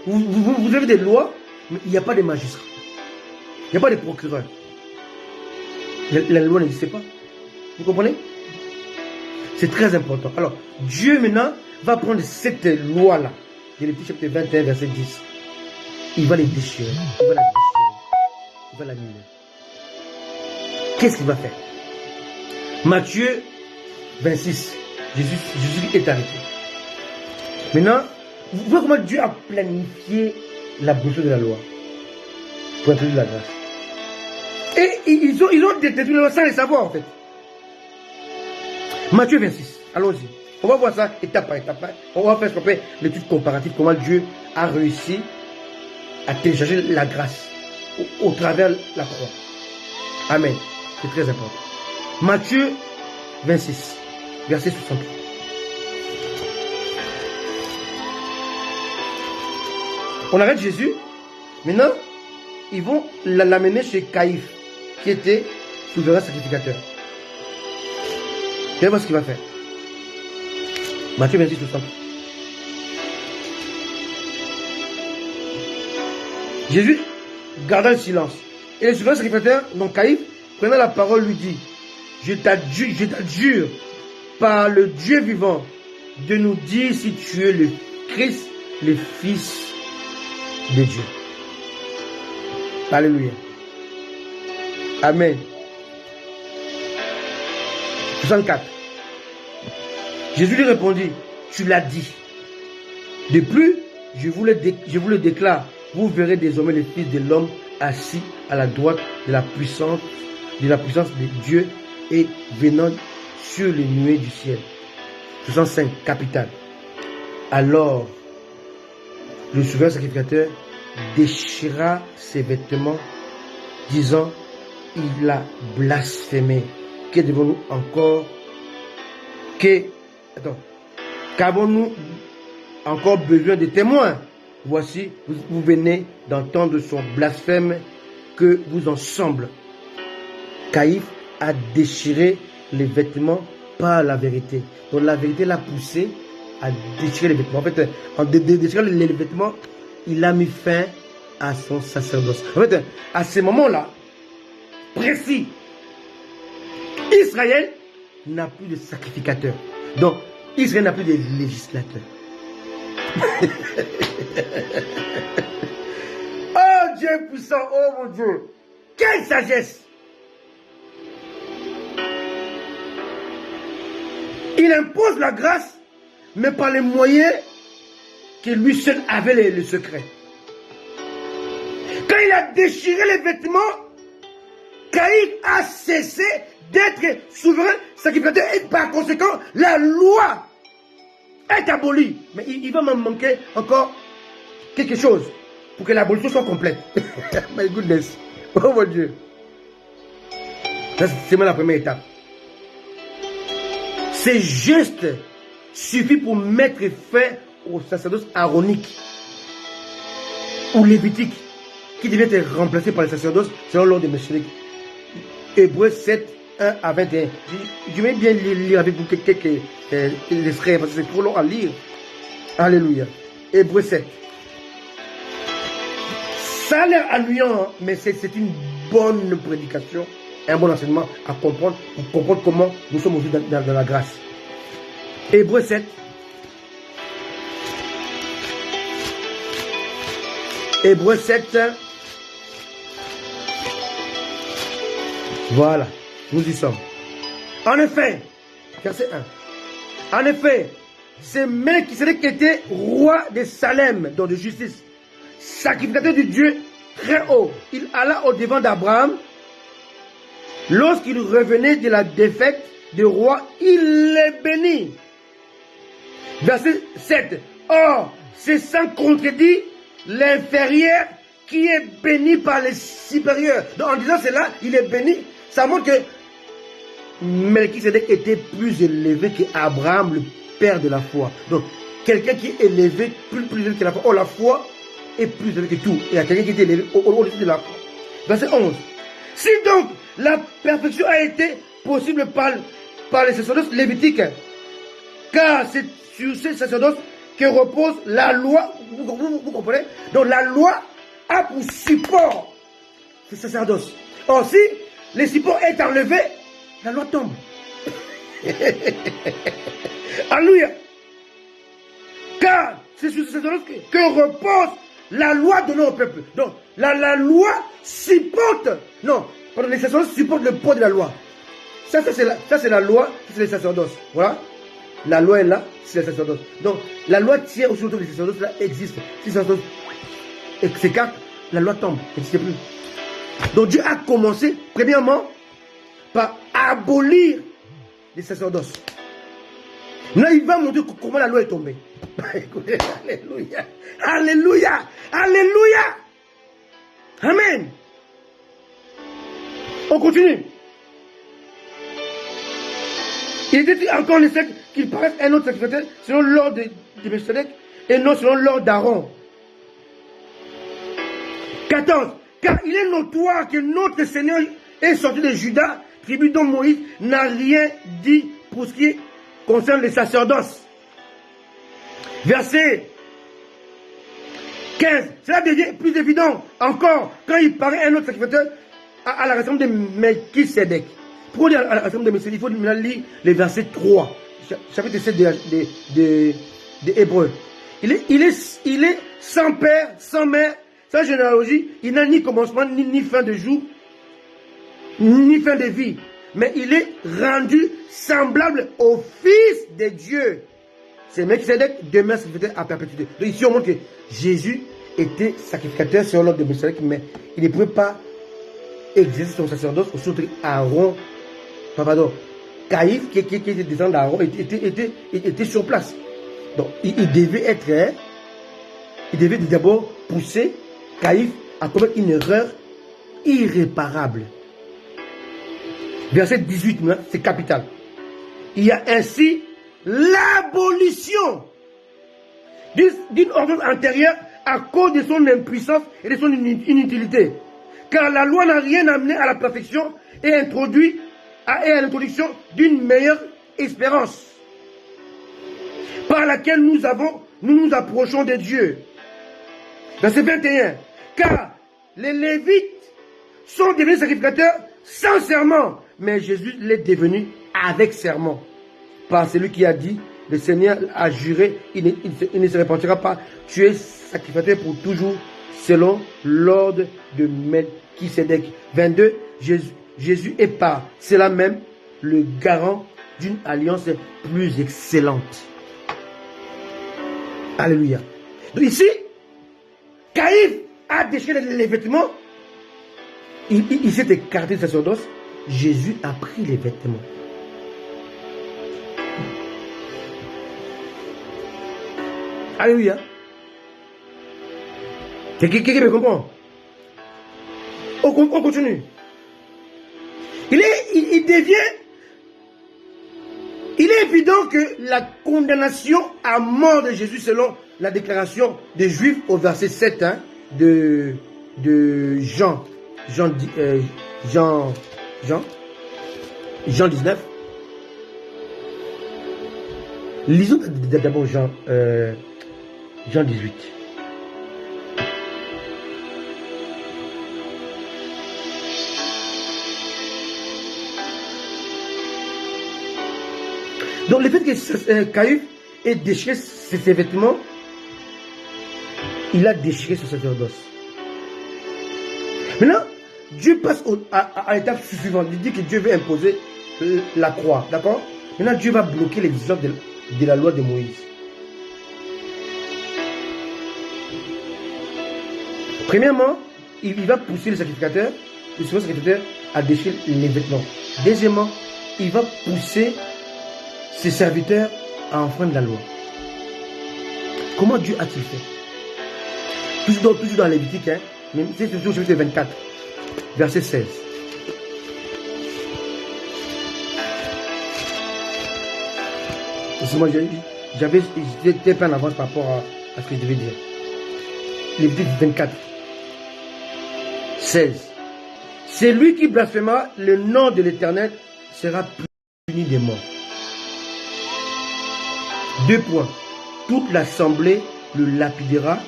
Vous avez des lois, mais il n'y a pas de magistrats. Il n'y a pas de procureur. La loi n'existe pas. Vous comprenez? C'est très important. Alors, Dieu maintenant va prendre cette loi-là, de Lévitique chapitre 21, verset 10. Il va les déchirer. Il va la déchirer. Il va l'annuler. Qu'est-ce qu'il va faire? Matthieu 26. Jésus est arrêté. Maintenant, vous voyez comment Dieu a planifié l'abolition de la loi pour introduire la grâce. Et ils ont détruit la loi sans le savoir en fait. Matthieu 26. Allons-y. On va voir ça étape par étape. On va faire ce qu'on appelle l'étude comparative, comment Dieu a réussi à télécharger la grâce au travers la croix. Amen. C'est très important. Matthieu 26, verset 63. On arrête Jésus. Maintenant, ils vont l'amener chez Caïphe, qui était souverain sacrificateur. Vous allez voir ce qu'il va faire. Matthieu 26, 63. Jésus garda le silence. Et le souverain sacrificateur, donc Caïphe, prenant la parole, lui dit: je t'adjure par le Dieu vivant de nous dire si tu es le Christ, le Fils de Dieu. Alléluia. Amen. 64. Jésus lui répondit: tu l'as dit. De plus, je vous le déclare, vous verrez désormais le Fils de l'homme assis à la droite de la puissance de Dieu et venant sur les nuées du ciel. 65. Capital. Alors, le souverain sacrificateur déchira ses vêtements, disant: il a blasphémé. Que devons-nous encore? Qu'avons-nous encore besoin de témoins? Voici, vous venez d'entendre son blasphème, que vous ensemble. Caïphe a déchiré les vêtements par la vérité. Donc la vérité l'a poussé à déchirer les vêtements. En fait, en déchirant les vêtements, il a mis fin à son sacerdoce. En fait, à ce moment-là, précis, Israël n'a plus de sacrificateur. Donc, Israël n'a plus de législateur. Oh Dieu puissant, oh mon Dieu, quelle sagesse! Il impose la grâce, mais par les moyens que lui seul avait le secret. Quand il a déchiré les vêtements, Caïphe a cessé d'être souverain sacrificateur et par conséquent, la loi est abolie. Mais il va m'en manquer encore quelque chose pour que l'abolition soit complète. My goodness. Oh mon Dieu. Ça, c'est la première étape. Ces gestes suffit pour mettre fin au sacerdoce aronique ou lévitique qui devait être remplacé par le sacerdoce selon l'ordre de Melchisédek. Hébreux 7, 1 à 21. Je vais bien lire avec vous quelques extraits parce que c'est trop long à lire. Alléluia. Hébreux 7. Ça a l'air ennuyant, mais c'est une bonne prédication, un bon enseignement à comprendre, pour comprendre comment nous sommes aujourd'hui dans la grâce. Hébreux 7. Hébreux 7. Voilà, nous y sommes. En effet, verset 1. En effet, c'est Melchisédek qui était roi de Salem, donc de justice, sacrificateur du Dieu très haut. Il alla au-devant d'Abraham. Lorsqu'il revenait de la défaite du roi, il les bénit. Verset 7. Or, c'est sans contredit l'inférieur qui est béni par les supérieurs. Donc en disant cela, il est béni. Ça montre que Melchisédek était plus élevé qu'Abraham, le père de la foi. Donc, quelqu'un qui est élevé, plus élevé que la foi. Oh, la foi est plus élevée que tout. Il y a quelqu'un qui est élevé au-dessus de la foi. Verset 11. Si donc la perfection a été possible par les sacerdoces lévitiques, car c'est sur ces sacerdoces que repose la loi. Vous comprenez? Donc, la loi a pour support ces sacerdoces. Or, si le support est enlevé, la loi tombe. Alléluia. Car c'est sur ces sacerdoces que repose la loi de notre peuple. Donc, la loi supporte. Non, pardon, les sacerdoces supportent le poids de la loi. Ça c'est la loi, c'est les sacerdoces. Voilà. La loi est là, c'est les sacerdoces. Donc, la loi tient aussi autour des sacerdoces, là, existe. Si les sacerdoces s'écartent, la loi tombe, n'existe plus. Donc, Dieu a commencé, premièrement, par abolir les sacerdoces. Là, il va montrer comment la loi est tombée. Écoutez, alléluia. Alléluia. Alléluia. Amen. On continue. Il était encore nécessaire qu'il paraisse un autre sacrificateur selon l'ordre de Melchisédek et non selon l'ordre d'Aaron. 14. Car il est notoire que notre Seigneur est sorti de Juda, tribu dont Moïse n'a rien dit pour ce qui concerne les sacerdoces. Verset 15. Cela devient plus évident encore quand il paraît un autre sacrificateur à la raison de Melchisédek. Pour dire à la raison de Melchisédek, il faut maintenant lire les versets 3, chapitre 7 de Hébreux. Il est sans père, sans mère, sans généalogie. Il n'a ni commencement, ni fin de jour, ni fin de vie. Mais il est rendu semblable au Fils de Dieu. C'est Melchisédek demeure sacrificateur à perpétuité. Donc ici on montre que Jésus était sacrificateur sur l'ordre de Melchisédek, mais il ne pouvait pas exercer son sacerdoce au sous Aaron. Pardon. Caïphe, qui était descendant d'Aaron, était sur place. Donc il devait d'abord pousser Caïphe à commettre une erreur irréparable. Verset 18, c'est capital. Il y a ainsi l'abolition d'une ordonnance antérieure à cause de son impuissance et de son inutilité. Car la loi n'a rien amené à la perfection et introduit à l'introduction d'une meilleure espérance par laquelle nous nous approchons de Dieu. Verset 21. Car les Lévites sont devenus sacrificateurs sans serment, mais Jésus l'est devenu avec serment. Par celui qui a dit, le Seigneur a juré, il ne se repentira pas. Tu es sacrificateur pour toujours, selon l'ordre de Melchisédek. 22. Jésus est par cela même le garant d'une alliance plus excellente. Alléluia. Donc ici, Caïphe a déchiré les vêtements. Il s'est écarté de sacerdoce. Jésus a pris les vêtements. Alléluia. Quelqu'un me comprend? On continue. Il est évident que la condamnation à mort de Jésus, selon la déclaration des Juifs au verset 7 de Jean 19. Lisons d'abord Jean 18. Donc le fait que Caïphe ait déchiré ses vêtements, il a déchiré son sacerdoce. Maintenant, Dieu passe à l'étape suivante. Il dit que Dieu veut imposer la croix. D'accord? Maintenant, Dieu va bloquer l'exigence de la loi de Moïse. Premièrement, il va pousser le sacrificateur à déchirer les vêtements. Deuxièmement, il va pousser ses serviteurs à enfreindre la loi. Comment Dieu a-t-il fait? Toujours dans Lévitique, hein, mais c'est toujours au chapitre 24, verset 16. Moi, j'étais pas en avance par rapport à ce que je devais dire. Lévitique 24, 16. C'est lui qui blasphéma le nom de l'Éternel sera puni des morts. 2 points. Toute l'assemblée le lapidera,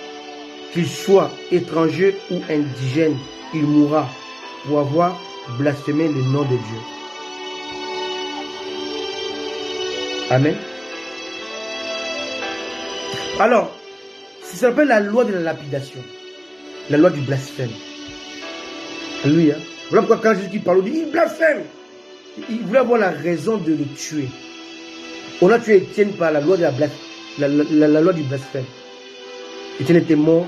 qu'il soit étranger ou indigène, il mourra pour avoir blasphémé le nom de Dieu. Amen. Alors, ça s'appelle la loi de la lapidation, la loi du blasphème. Alléluia. Voilà pourquoi quand Jésus parle, il dit, il blasphème. Il voulait avoir la raison de le tuer. On a tué Étienne par la loi de la loi du blasphème. Étienne était mort,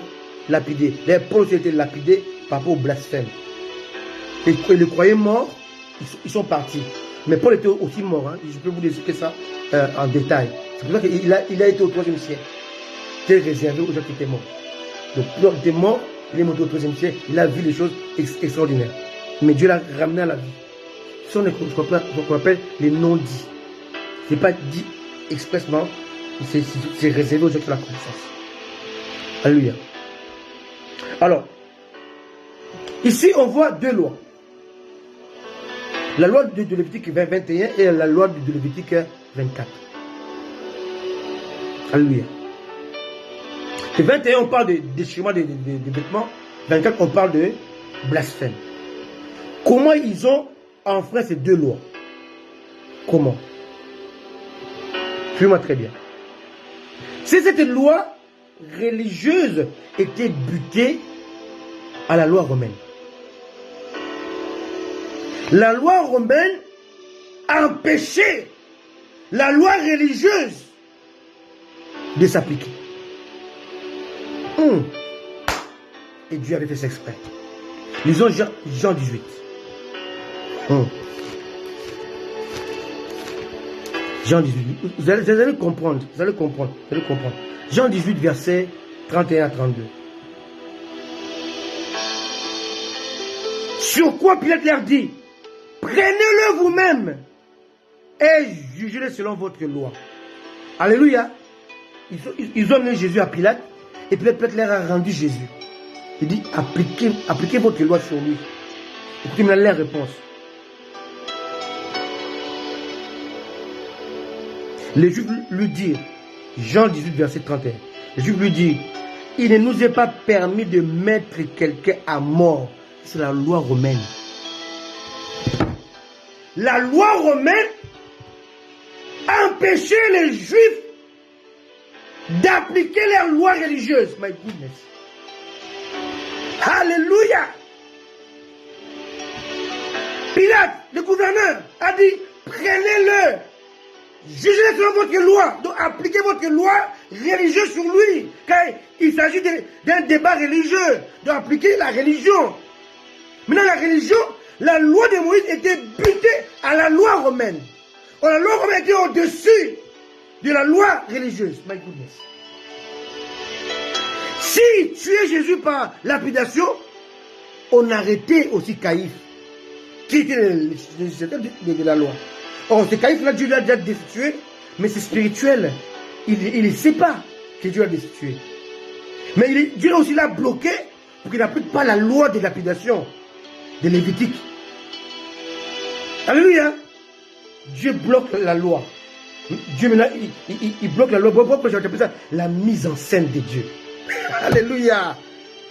lapidé. D'ailleurs, Paul aussi était lapidé par rapport au blasphème. Et les croyants morts, ils sont partis. Mais Paul était aussi mort. Hein. Je peux vous expliquer ça en détail. C'est pour ça qu'il a été au 3e siècle. C'était réservé aux gens qui étaient morts. Donc, quand il était mort, il est monté au 3e siècle. Il a vu des choses extraordinaires. Mais Dieu l'a ramené à la vie. Ce sont ce qu'on appelle les non-dits. Ce n'est pas dit expressement. C'est réservé aux gens qui ont la connaissance. Alléluia. Alors, ici, on voit 2 lois. La loi de Lévitique 21 et la loi de Lévitique 24. Alléluia. Et 21, on parle de déchirement des vêtements. 24, on parle de blasphème. Comment ils ont enfreint ces 2 lois? Comment? Suivez-moi très bien. Si cette loi religieuse était butée à la loi romaine. La loi romaine empêchait la loi religieuse de s'appliquer. Et Dieu avait fait ça exprès. Lisons Jean 18. Jean 18. Vous allez comprendre. Vous allez comprendre. Jean 18, verset 31 à 32. Sur quoi Pilate leur dit, prenez-le vous-même et jugez-le selon votre loi. Alléluia. Ils ont amené Jésus à Pilate et Pilate leur a rendu Jésus. Il dit, appliquez votre loi sur lui. Écoutez maintenant la réponse. Les Juifs lui dirent, Jean 18, verset 31, les Juifs lui dirent, il ne nous est pas permis de mettre quelqu'un à mort. C'est la loi romaine. La loi romaine empêchait les Juifs d'appliquer leurs lois religieuses. My goodness. Alléluia. Pilate, le gouverneur, a dit, prenez-le. Jugez-le selon votre loi. Donc appliquez votre loi religieuse sur lui. Car il s'agit d'un débat religieux. D'appliquer la religion. Maintenant la religion, la loi de Moïse était butée à la loi romaine. Or, la loi romaine était au-dessus de la loi religieuse. My goodness. Si tuer Jésus par lapidation, on arrêtait aussi Caïphe, qui était le législateur de la loi. Or, ce Caïphe-là, Dieu l'a déjà destitué, mais c'est spirituel. Il ne sait pas que Dieu l'a destitué. Mais Dieu aussi l'a bloqué pour qu'il n'applique pas la loi de lapidation de Lévitique. Alléluia. Dieu bloque la loi. Dieu maintenant, il bloque la loi. Pourquoi j'appelle ça la mise en scène de Dieu? Alléluia.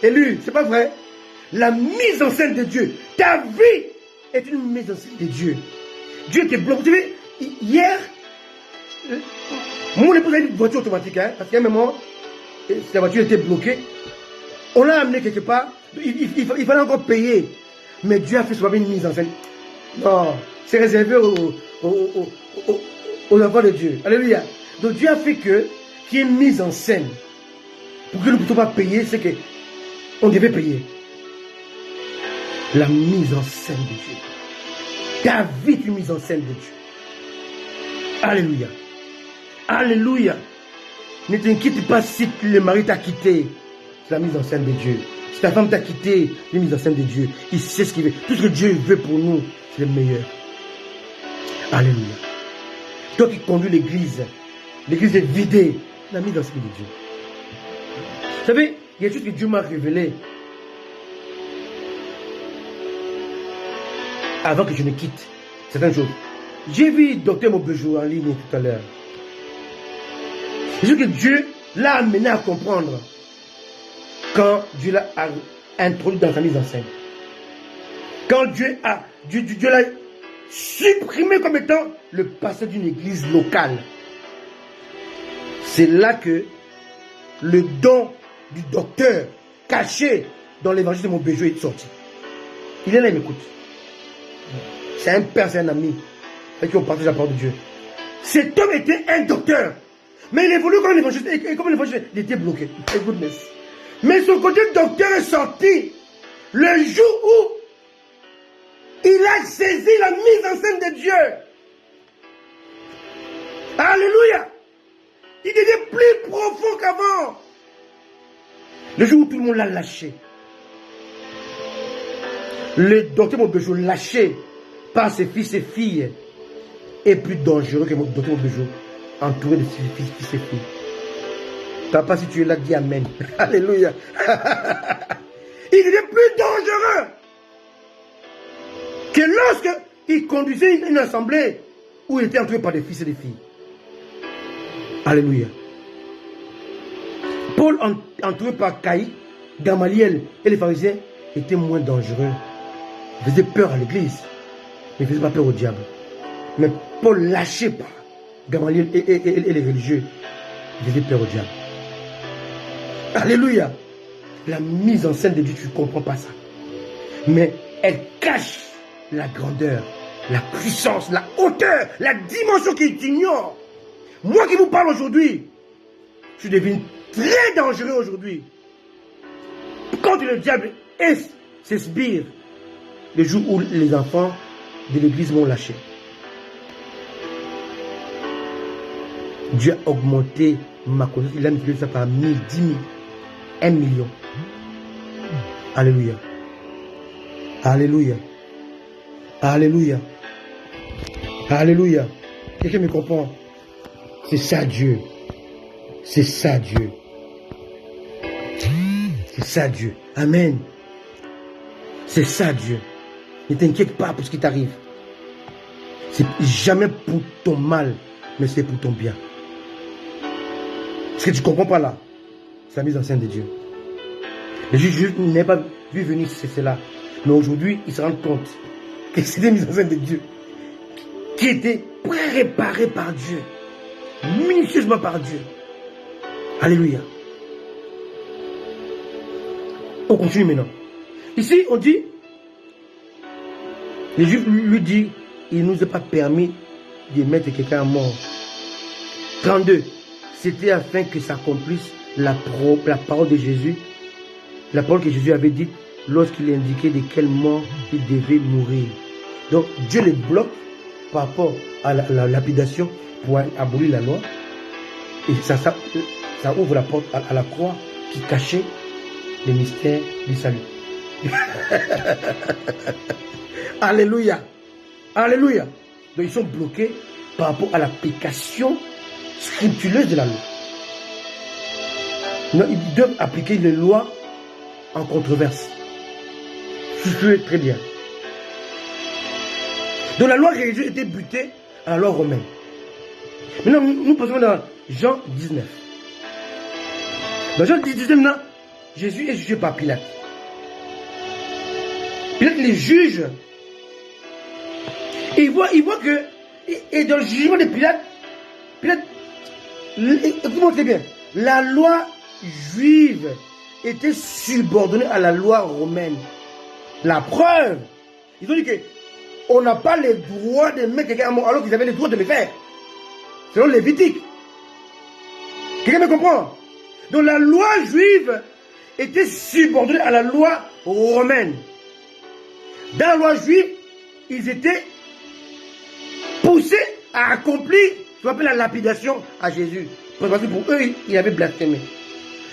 Élu, c'est pas vrai? La mise en scène de Dieu. Ta vie est une mise en scène de Dieu. Dieu te bloque. Vous savez, hier, Mon épouse a une voiture automatique, hein, parce qu'à un moment, sa voiture était bloquée. On l'a amené quelque part. Il fallait encore payer. Mais Dieu a fait une mise en scène. Non, c'est réservé aux enfants de Dieu. Alléluia. Donc Dieu a fait qu'il y ait une mise en scène. Pour que nous ne puissions pas payer, c'est qu'on devait payer. La mise en scène de Dieu. David, une mise en scène de Dieu. Alléluia. Alléluia. Ne t'inquiète pas si le mari t'a quitté. C'est la mise en scène de Dieu. Si ta femme t'a quitté, c'est la mise en scène de Dieu. Il sait ce qu'il veut. Tout ce que Dieu veut pour nous, c'est le meilleur. Alléluia. Toi qui conduis l'église est vidée. La mise en scène de Dieu. Vous savez, il y a des choses que Dieu m'a révélées avant que je ne quitte certaines choses. J'ai vu Dr Mobejou en ligne tout à l'heure. C'est ce que Dieu l'a amené à comprendre quand Dieu l'a introduit dans sa mise en scène. Quand Dieu l'a supprimé comme étant le pasteur d'une église locale. C'est là que le don du docteur caché dans l'évangile de Mobejou est sorti. Il est là, il m'écoute. C'est un père, c'est un ami avec qui on partage la parole de Dieu. Cet homme était un docteur. Mais il évolue comme l'évangile. Et comme l'évangile, il était bloqué. Goodness. Mais son côté docteur est sorti le jour où il a saisi la mise en scène de Dieu. Alléluia. Il était plus profond qu'avant. Le jour où tout le monde l'a lâché. Le docteur Mobejou lâché par ses fils et filles est plus dangereux que le docteur Mobejou entouré de ses fils et filles. Papa, si tu es là, dis Amen. Alléluia. Il était plus dangereux que lorsque il conduisait une assemblée où il était entouré par des fils et des filles. Alléluia. Paul, entouré par Caïn, Gamaliel et les pharisiens, était moins dangereux. Il faisait peur à l'église, mais il ne faisait pas peur au diable. Mais Paul, lâché par Gamaliel et les religieux, il faisait peur au diable. Alléluia. La mise en scène de Dieu, tu ne comprends pas ça. Mais elle cache la grandeur, la puissance, la hauteur, la dimension qu'il ignore. Moi qui vous parle aujourd'hui, je deviens très dangereux aujourd'hui. Quand le diable se sbire, le jour où les enfants de l'église m'ont lâché. Dieu a augmenté ma connaissance. Il a multiplié ça par 1000, 10 000, 1 million. Alléluia. Alléluia. Alléluia. Alléluia. Quelqu'un me comprend? C'est ça Dieu. C'est ça Dieu. C'est ça Dieu. Amen. C'est ça Dieu. Ne t'inquiète pas pour ce qui t'arrive. C'est jamais pour ton mal, mais c'est pour ton bien. Ce que tu ne comprends pas là, c'est la mise en scène de Dieu. Les juges n'avaient pas vu venir cela. Mais aujourd'hui, ils se rendent compte que c'était une mise en scène de Dieu qui était préparée par Dieu, minutieusement par Dieu. Alléluia. On continue maintenant. Ici, on dit, les Juifs lui disent, il ne nous a pas permis de mettre quelqu'un à mort. 32. C'était afin que s'accomplisse la parole de Jésus, la parole que Jésus avait dite lorsqu'il indiquait de quelle mort il devait mourir. Donc Dieu les bloque par rapport à la lapidation pour abolir la loi. Et ça ouvre la porte à la croix qui cachait les mystères du salut. Alléluia. Alléluia. Donc ils sont bloqués par rapport à l'application scrupuleuse de la loi. Non, ils doivent appliquer les lois en controverse. C'est très bien. Donc la loi religieuse était butée à la loi romaine. Maintenant, nous passons dans Jean 19. Dans Jean 19, maintenant, Jésus est jugé par Pilate. Pilate les juge. Et il voit que, et dans le jugement de Pilate, Écoutez-moi très bien. La loi juive était subordonnée à la loi romaine. La preuve, ils ont dit qu'on n'a pas le droit de mettre quelqu'un à mort alors qu'ils avaient le droit de le faire. Selon Lévitique. Quelqu'un me comprend? Donc la loi juive était subordonnée à la loi romaine. Dans la loi juive, ils étaient poussés à accomplir ce qu'on appelle la lapidation à Jésus. Parce que pour eux, ils avaient blasphémé.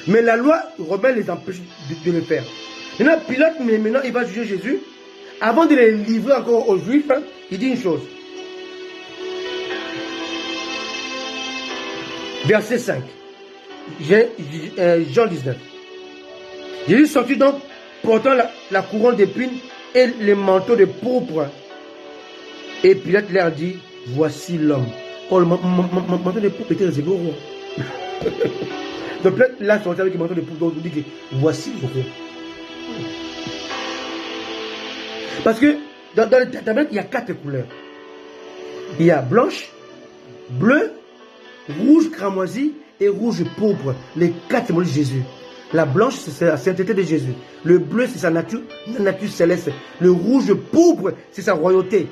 Mais la loi romaine les empêche de le faire. Maintenant, Pilate, maintenant, il va juger Jésus. Avant de le livrer encore aux Juifs, il dit une chose. Verset 5. Jean 19. Jésus sortit donc portant la couronne d'épines et le manteau de pourpre. Et Pilate leur dit, voici l'homme. Oh, le manteau de pourpre était réservé au roi. Donc là, sorti avec le manteau de pourpre, donc il dit, voici le roi. Parce que dans le tabernacle, il y a 4 couleurs. Il y a blanche, bleu, rouge cramoisi et rouge pourpre. Les 4 symbolisent Jésus. La blanche, c'est la sainteté de Jésus. Le bleu, c'est sa nature céleste. Le rouge pourpre, c'est sa royauté.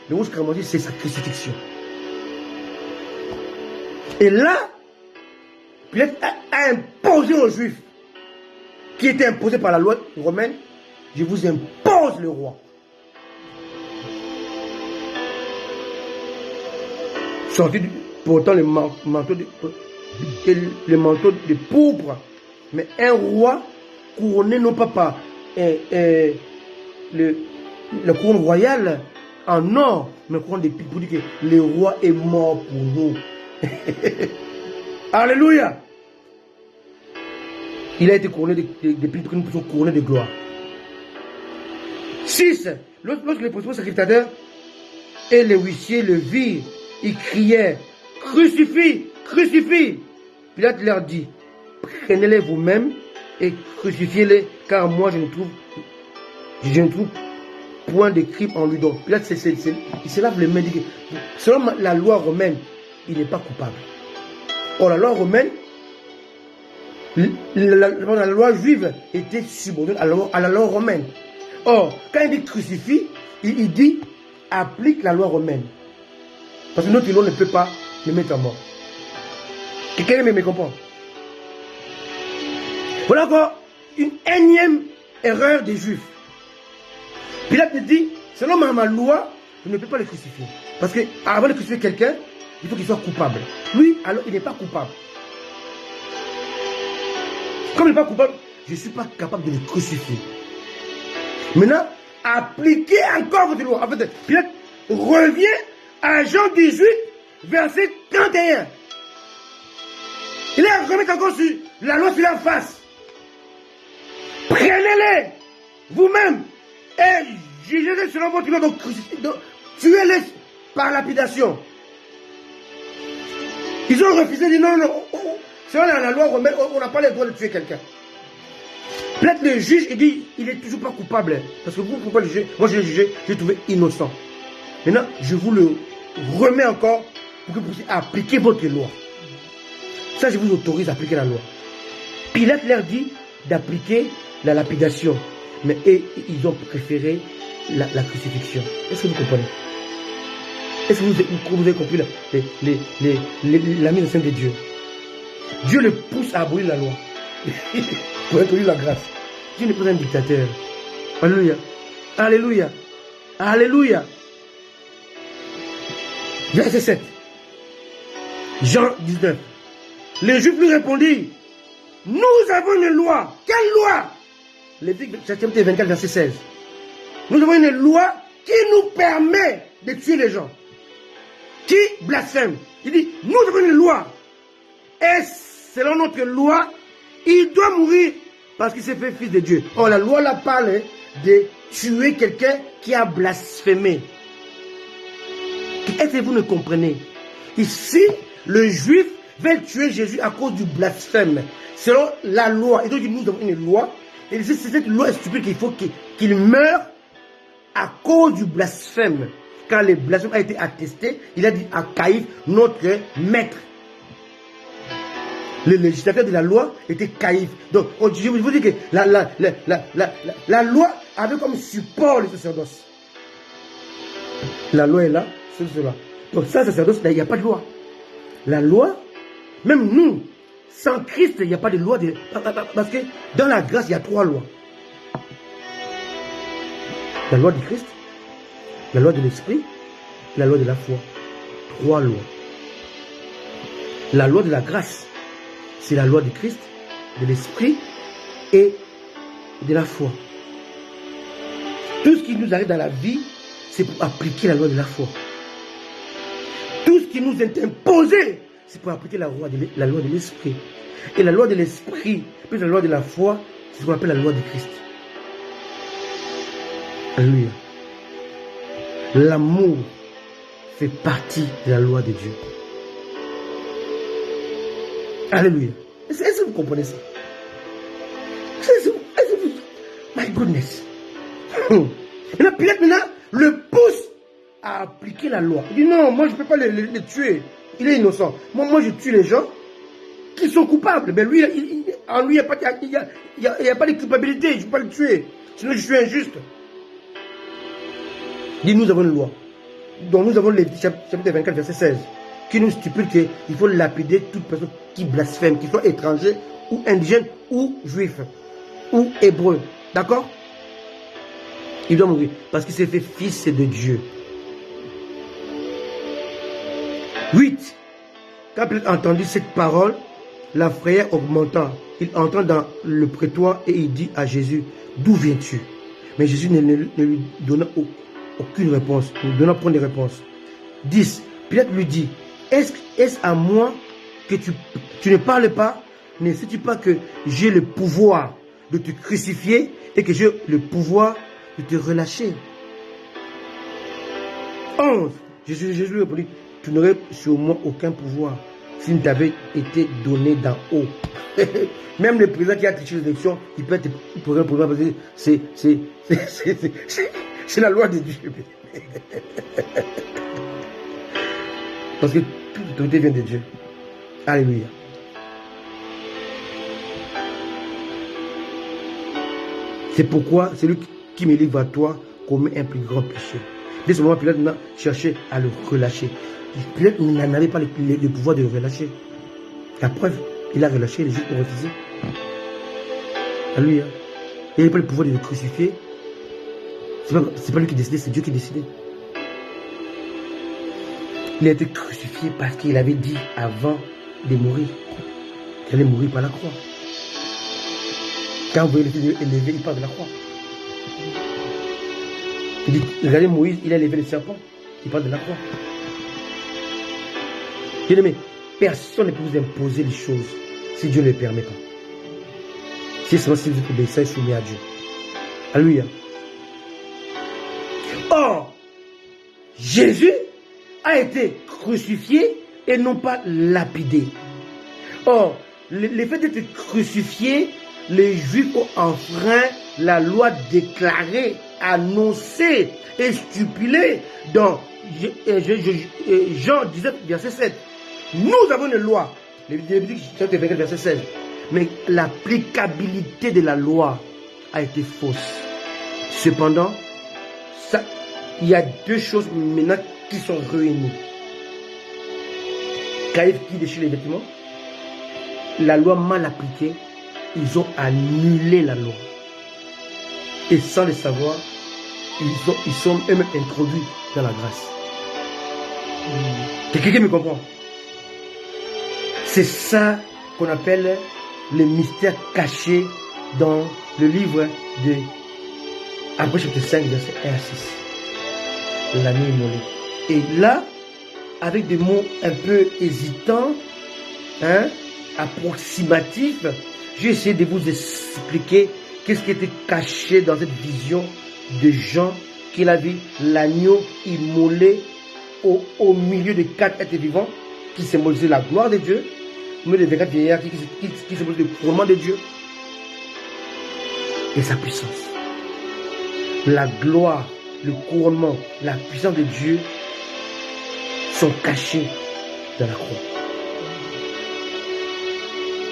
Le rouge cramoisi, c'est sa crucifixion. Et là, Pilate a imposé aux Juifs, qui était imposé par la loi romaine, je vous impose le roi. Sorti pourtant le manteau de pourpre, mais un roi couronné non pas par la couronne royale en or, mais couronne d'épines pour dire que le roi est mort pour nous. Alléluia. Il a été couronné d'épines pour que nous puissions couronner de gloire. 6. Lorsque les principaux sacrificateurs et les huissiers le virent, ils crièrent, crucifie, crucifie. Pilate leur dit, prenez-les vous-même et crucifiez-les, car moi je ne trouve point de crime en lui. Donc Pilate, il se lave les mains, dit que selon la loi romaine, il n'est pas coupable. Or la loi romaine, la loi juive était subordonnée à la loi romaine. Or, quand il dit crucifie, il dit applique la loi romaine. Parce que notre loi ne peut pas le mettre à mort. Quelqu'un me comprend? Voilà encore une énième erreur des Juifs. Pilate dit, selon ma loi, je ne peux pas le crucifier. Parce qu'avant de crucifier quelqu'un, il faut qu'il soit coupable. Lui, alors, il n'est pas coupable. Comme il n'est pas coupable, je ne suis pas capable de le crucifier. Maintenant, appliquez encore votre loi. En fait, Pilate revient à Jean 18, verset 31. Il est remis encore sur la loi sur la face. Prenez-les vous-même et jugez-les selon votre loi. Donc, tuez-les par lapidation. Ils ont refusé de dire non, selon la loi romaine, on n'a pas le droit de tuer quelqu'un. Peut-être le juge, il dit, il n'est toujours pas coupable. Parce que vous, pourquoi le juger? Moi, je l'ai jugé, je l'ai trouvé innocent. Maintenant, je vous le remets encore pour que vous puissiez appliquer votre loi. Ça, je vous autorise à appliquer la loi. Pilate leur dit d'appliquer la lapidation. Mais ils ont préféré la crucifixion. Est-ce que vous comprenez? Est-ce que vous avez compris la mise en scène de Dieu? Dieu le pousse à abolir la loi. Pour introduire la grâce. Dieu n'est pas un dictateur. Alléluia. Alléluia. Alléluia. Verset 7. Jean 19. Les Juifs lui répondirent, nous avons une loi. Quelle loi? Lévitique 24, verset 16. Nous avons une loi qui nous permet de tuer les gens qui blasphèment. Il dit, nous avons une loi. Et selon notre loi, il doit mourir parce qu'il s'est fait fils de Dieu. Or, la loi là parle de tuer quelqu'un qui a blasphémé. Est-ce que vous ne comprenez? Ici, le juif veut tuer Jésus à cause du blasphème. Selon la loi. Et donc, nous avons une loi. Et c'est cette loi stupide qu'il faut qu'il meure à cause du blasphème. quand le blasphème a été attesté, il a dit à Caïphe, notre maître. Le législateur de la loi était Caïphe. Donc, je vous dis que la loi avait comme support le sacerdoce. La loi est là, c'est cela. Donc, sans sacerdoce, il n'y a pas de loi. La loi, même nous, sans Christ, il n'y a pas de loi. Parce que dans la grâce, il y a 3 lois. La loi du Christ, la loi de l'Esprit, la loi de la foi. 3 lois. La loi de la grâce, c'est la loi du Christ, de l'Esprit et de la foi. Tout ce qui nous arrive dans la vie, c'est pour appliquer la loi de la foi. Tout ce qui nous est imposé, c'est pour appliquer la loi de l'Esprit. Et la loi de l'Esprit, plus la loi de la foi, c'est ce qu'on appelle la loi du Christ. Alléluia. L'amour fait partie de la loi de Dieu. Alléluia. Est-ce que vous comprenez ça? My goodness. Maintenant, Pilate le pousse à appliquer la loi. Il dit non, moi je ne peux pas les tuer. Il est innocent. Moi je tue les gens qui sont coupables. Mais lui, en lui, il n'y a pas de culpabilité. Je ne peux pas le tuer. Sinon je suis injuste. Il dit nous avons une loi. Donc nous avons le chapitre 24, verset 16. Qui nous stipule qu'il faut lapider toute personne qui blasphème, qu'il soit étranger ou indigène ou juif ou hébreu. D'accord? Il doit mourir parce qu'il s'est fait fils de Dieu. 8. Quand il a entendu cette parole, la frayeur augmenta. Il entre dans le prétoire et il dit à Jésus, d'où viens-tu? Mais Jésus ne lui donna aucune réponse, ne donna point de réponse. 10. Pilate lui dit, est-ce à moi que tu ne parles pas? Ne sais-tu pas que j'ai le pouvoir de te crucifier et que j'ai le pouvoir de te relâcher? 11. Jésus lui répondit, tu n'aurais sur moi aucun pouvoir s'il ne t'avait été donné d'en haut. Même le président qui a triché les élections, il peut être pour un pouvoir parce que c'est la loi de Dieu. Parce que toute autorité vient de Dieu. Alléluia. C'est pourquoi celui qui me livre à toi commet un plus grand péché. Dès ce moment, Pilate cherchait à le relâcher. Pilate n'avait pas le pouvoir de le relâcher. La preuve, il a relâché, les juifs ont refusé. Alléluia. Il n'avait pas le pouvoir de le crucifier. C'est pas lui qui décidait, c'est Dieu qui décidait. Il a été crucifié parce qu'il avait dit avant de mourir qu'il allait mourir par la croix. Quand vous voyez le fils élevé, il part de la croix. Il dit, regardez Moïse, il a élevé le serpent, il part de la croix. Bien-aimé, personne ne peut vous imposer les choses si Dieu ne le permet pas. Si seulement si vous êtes obéissant et soumis à Dieu. Alléluia. Or, Jésus a été crucifié et non pas lapidé. Or, le fait d'être crucifié, les Juifs ont enfreint la loi déclarée, annoncée et stipulée dans Jean 17, verset 7. Nous avons une loi, Lévitique chapitre 24, verset 16. Mais l'applicabilité de la loi a été fausse. Cependant, il y a deux choses maintenant qui sont réunies. Caïphe qui déchire les vêtements, la loi mal appliquée, ils ont annulé la loi. Et sans le savoir, ils sont eux-mêmes introduits dans la grâce. Quelqu'un me comprend? C'est ça qu'on appelle le mystère caché dans le livre de Hébreux chapitre 5, verset 1 à 6. L'agneau immolé. Et là, avec des mots un peu hésitants, approximatifs, j'ai essayé de vous expliquer qu'est-ce qui était caché dans cette vision de Jean, qu'il a vu l'agneau immolé au milieu de 4 êtres vivants qui symbolisaient la gloire de Dieu, au milieu des 24 vieillards qui symbolisaient le couronnement de Dieu et sa puissance. La gloire le couronnement, la puissance de Dieu sont cachés dans la croix.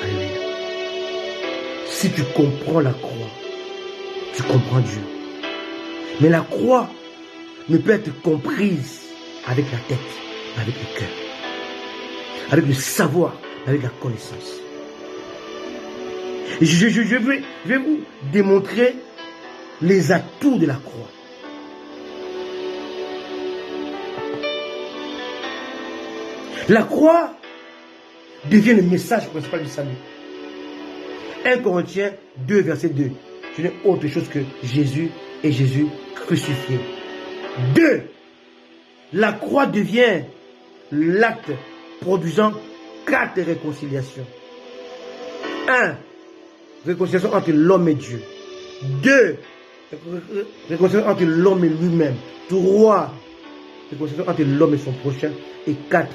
Alléluia. Si tu comprends la croix, tu comprends Dieu. Mais la croix ne peut être comprise avec la tête, avec le cœur, avec le savoir, avec la connaissance. Et je vais vous démontrer les atouts de la croix. La croix devient le message principal du salut. 1 Corinthiens 2, verset 2. Ce n'est autre chose que Jésus et Jésus crucifié. 2. La croix devient l'acte produisant 4 réconciliations. 1. Réconciliation entre l'homme et Dieu. 2. Réconciliation entre l'homme et lui-même. 3. Réconciliation entre l'homme et son prochain. Et 4.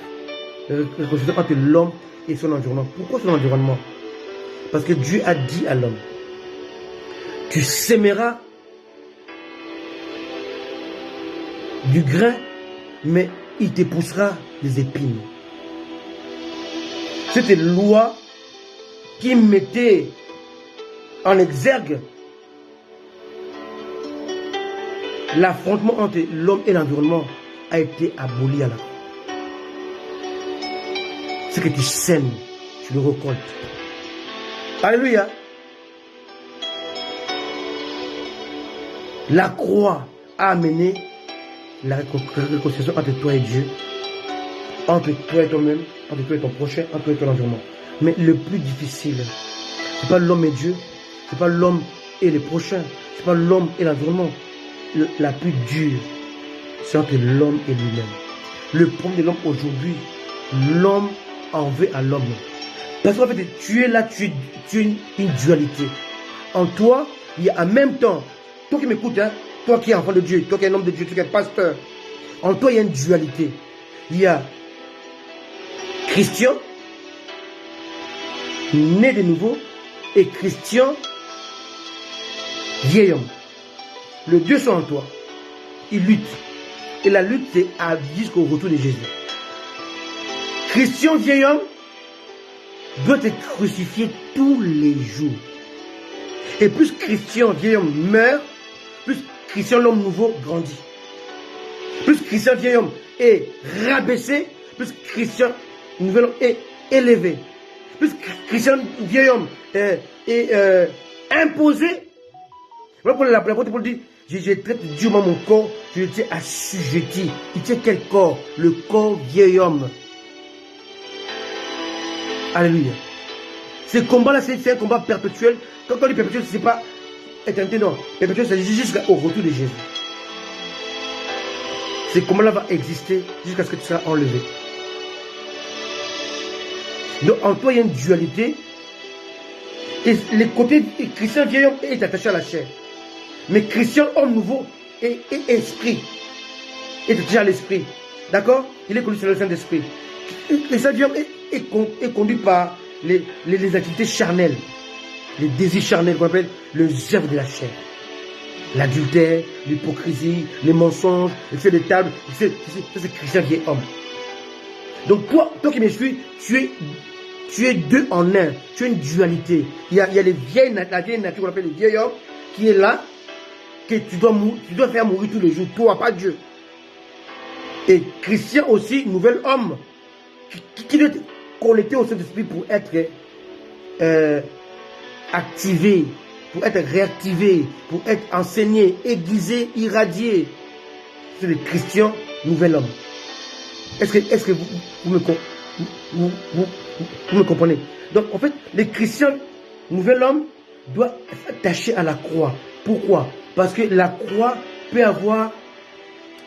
Réconciliation entre l'homme et son environnement. Pourquoi son environnement? Parce que Dieu a dit à l'homme, tu sèmeras du grain, mais il te poussera des épines. C'était une loi qui mettait en exergue l'affrontement entre l'homme et l'environnement a été aboli à la croix. Ce que tu sèmes, tu le récoltes. Alléluia. La croix a amené la réconciliation entre toi et Dieu, entre toi et toi-même, entre toi et ton prochain, entre toi et ton environnement. Mais le plus difficile, ce n'est pas l'homme et Dieu, ce n'est pas l'homme et les prochains, ce n'est pas l'homme et l'environnement. La plus dure, c'est entre l'homme et lui-même. Le problème de l'homme aujourd'hui, l'homme en veut à l'homme. Parce qu'en fait, tu es là, tu es une dualité. En toi, il y a en même temps, toi qui m'écoutes, hein, toi qui es enfant de Dieu, toi qui es un homme de Dieu, toi qui es pasteur, en toi il y a une dualité. Il y a Christian, né de nouveau, et Christian, vieil homme. Les deux sont en toi. Ils luttent. Et la lutte, c'est jusqu'au retour de Jésus. Christian, vieil homme, doit être crucifié tous les jours. Et plus Christian, vieil homme, meurt, plus Christian, l'homme nouveau, grandit. Plus Christian, vieil homme, est rabaissé, plus Christian, nouvel homme, est élevé. Plus Christian, vieil homme, est imposé. Voilà pour l'apôtre Paul dit, je traite durement mon corps, je le tiens assujetti. Il tient quel corps? Le corps vieil homme. Alléluia. Ce combat-là, c'est un combat perpétuel. Quand on dit perpétuel, ce n'est pas éternité, non. Perpétuel, c'est jusqu'au retour de Jésus. Ce combat-là va exister jusqu'à ce que tu seras enlevé. Donc, en toi, il y a une dualité. Et le côté chrétien vieil homme est attaché à la chair. Mais chrétien homme nouveau est esprit. Est attaché à l'esprit. D'accord? Il est conduit sur le Saint-Esprit. Chrétien vieil homme est conduit par les activités charnelles. Les désirs charnels qu'on appelle le œuvre de la chair. L'adultère, l'hypocrisie, les mensonges, le fait de table. C'est chrétien vieil homme. Donc toi qui me suis, tu es deux en un. Tu as une dualité. Il y a la vieille nature qu'on appelle le vieil homme qui est là, que tu dois faire mourir tous les jours. Toi, pas Dieu. Et Christian aussi, nouvel homme, qui doit être connecté au Saint-Esprit pour être activé, pour être réactivé, pour être enseigné, aiguisé, irradié. C'est le Christian, nouvel homme. Est-ce que vous me comprenez? Donc, en fait, le Christian, nouvel homme, doit s'attacher à la croix. Pourquoi? Parce que la croix peut avoir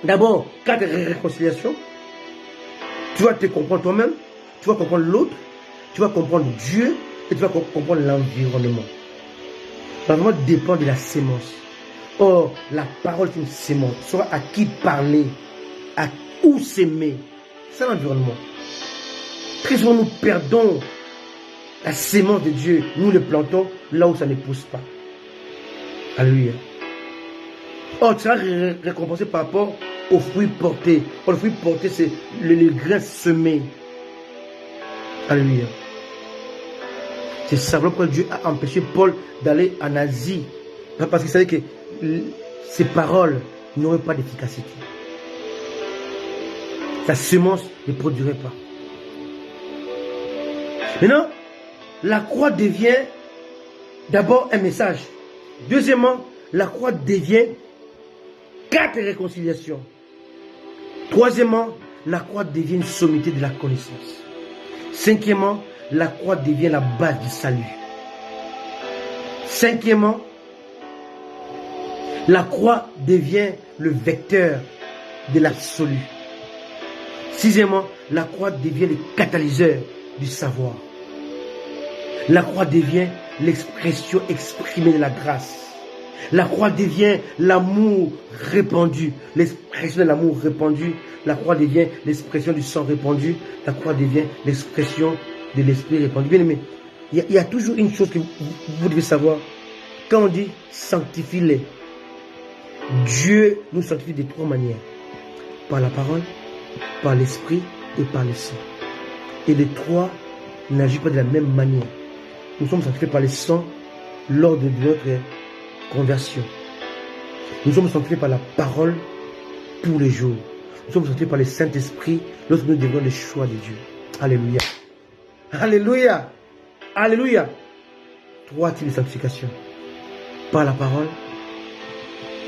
d'abord 4 réconciliations. Tu vas te comprendre toi-même, tu vas comprendre l'autre, tu vas comprendre Dieu et tu vas comprendre l'environnement. L'environnement dépend de la sémence. Or, la parole est une sémence. Tu sauras à qui parler, à où s'aimer. C'est l'environnement. Très souvent, nous perdons la sémence de Dieu. Nous le plantons là où ça ne pousse pas. Alléluia. Or, tu seras récompensé par rapport aux fruits portés. Or, le fruit porté, c'est les grains semés. Alléluia. C'est ça pourquoi Dieu a empêché Paul d'aller en Asie. Parce qu'il savait que ses paroles n'auraient pas d'efficacité. Sa semence ne produirait pas. Maintenant, la croix devient d'abord un message. Deuxièmement, la croix devient 4 réconciliations. Troisièmement, la croix devient une sommité de la connaissance. Cinquièmement, la croix devient la base du salut. Cinquièmement, la croix devient le vecteur de l'absolu. Sixièmement, la croix devient le catalyseur du savoir. La croix devient l'expression exprimée de la grâce. La croix devient l'amour répandu, l'expression de l'amour répandu. La croix devient l'expression du sang répandu. La croix devient l'expression de l'esprit répandu. Bien aimé, il y a toujours une chose que vous devez savoir. Quand on dit sanctifie-les, Dieu nous sanctifie de 3 manières. Par la parole, par l'esprit et par le sang. Et les 3 n'agissent pas de la même manière. Nous sommes sanctifiés par le sang lors de notre conversion. Nous sommes sanctifiés par la parole tous les jours. Nous sommes sanctifiés par le Saint-Esprit lorsque nous devenons le choix de Dieu. Alléluia. Alléluia. Alléluia. 3 types de sanctification. Par la parole,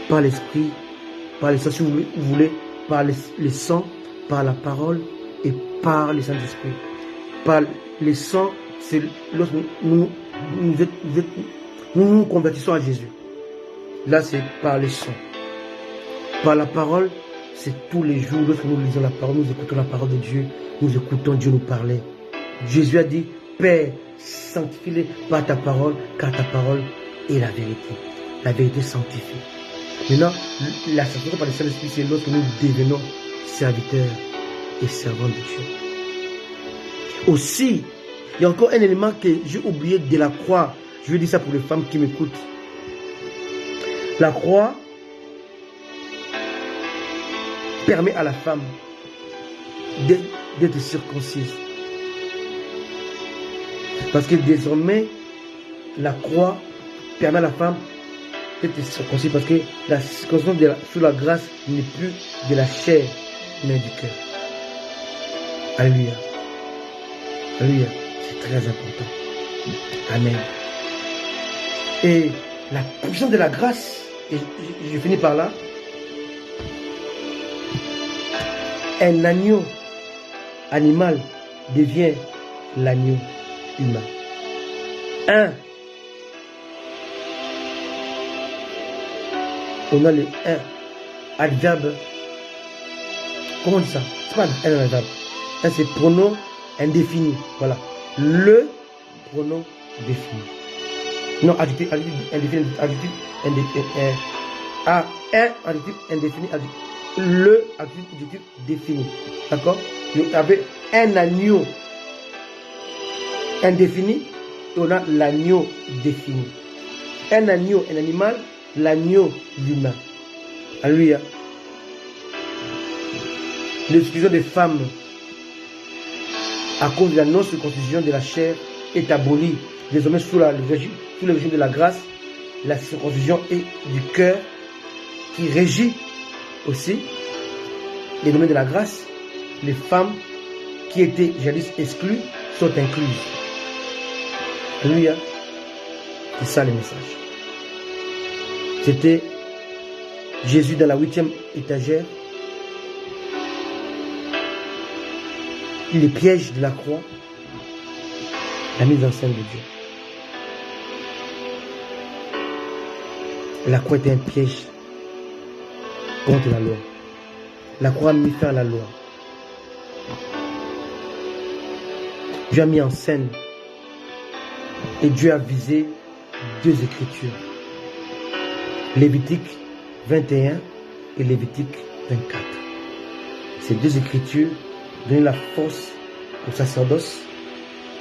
par l'esprit, par le sang, si vous voulez, par le sang, par la parole et par le Saint-Esprit. Par le sang, c'est lorsque nous nous convertissons à Jésus. Là, c'est par le sang. Par la parole, c'est tous les jours. Lorsque nous lisons la parole, nous écoutons la parole de Dieu. Nous écoutons Dieu nous parler. Jésus a dit, Père, sanctifie-les par ta parole, car ta parole est la vérité. La vérité sanctifie. Maintenant, la sanctification par le Saint-Esprit, c'est lorsque nous devenons serviteurs et servants de Dieu. Aussi, il y a encore un élément que j'ai oublié de la croix. Je vais dire ça pour les femmes qui m'écoutent. La croix permet à la femme d'être circoncise. Parce que désormais, la croix permet à la femme d'être circoncise. Parce que la circoncision sous la grâce n'est plus de la chair, mais du cœur. Alléluia. Alléluia. C'est très important. Amen. Et la puissance de la grâce, et je finis par là, un agneau animal devient l'agneau humain. On a le adverbe. Comment on dit ça? C'est pas un adverbe. C'est pronom indéfini. Voilà. Le pronom défini. Non, adjectif indéfini. Adjectif indéfini. Un adjectif indéfini. Le adjectif défini. D'accord? Il y avait un agneau indéfini et on a l'agneau défini. Un agneau, un animal, l'agneau humain. Alléluia. L'exclusion des femmes à cause de la non-circoncision de la chair est abolie. Désormais, sous le régime de la grâce, la circoncision est du cœur qui régit aussi les domaines de la grâce. Les femmes qui étaient jadis exclues sont incluses. Alléluia. C'est ça le message. C'était Jésus dans la 8e étagère. Les pièges de la croix. La mise en scène de Dieu. La croix était un piège contre la loi. La croix a mis fin à la loi. Dieu a mis en scène et Dieu a visé 2 écritures. Lévitique 21 et Lévitique 24. Ces 2 écritures donnaient la force au sacerdoce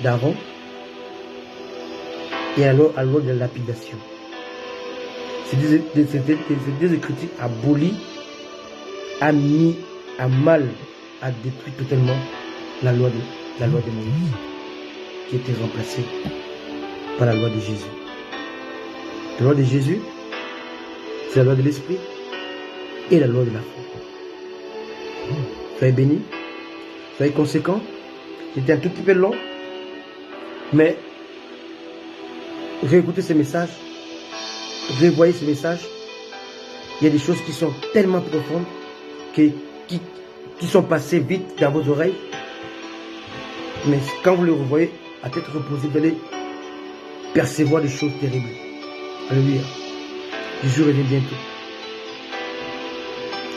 d'Aaron et alors à l'ordre de la lapidation. Ces deux écritures abolit, a mis à mal, a détruit totalement la loi de Moïse, qui était remplacée par la loi de Jésus. La loi de Jésus, c'est la loi de l'esprit et la loi de la foi. Soyez bénis, soyez conséquents. C'était un tout petit peu long, mais réécoutez ces messages, revoyez ces messages. Il y a des choses qui sont tellement profondes qui sont passées vite dans vos oreilles. Mais quand vous les revoyez à tête reposée, vous allez percevoir des choses terribles. Alléluia. Jésus revient bientôt.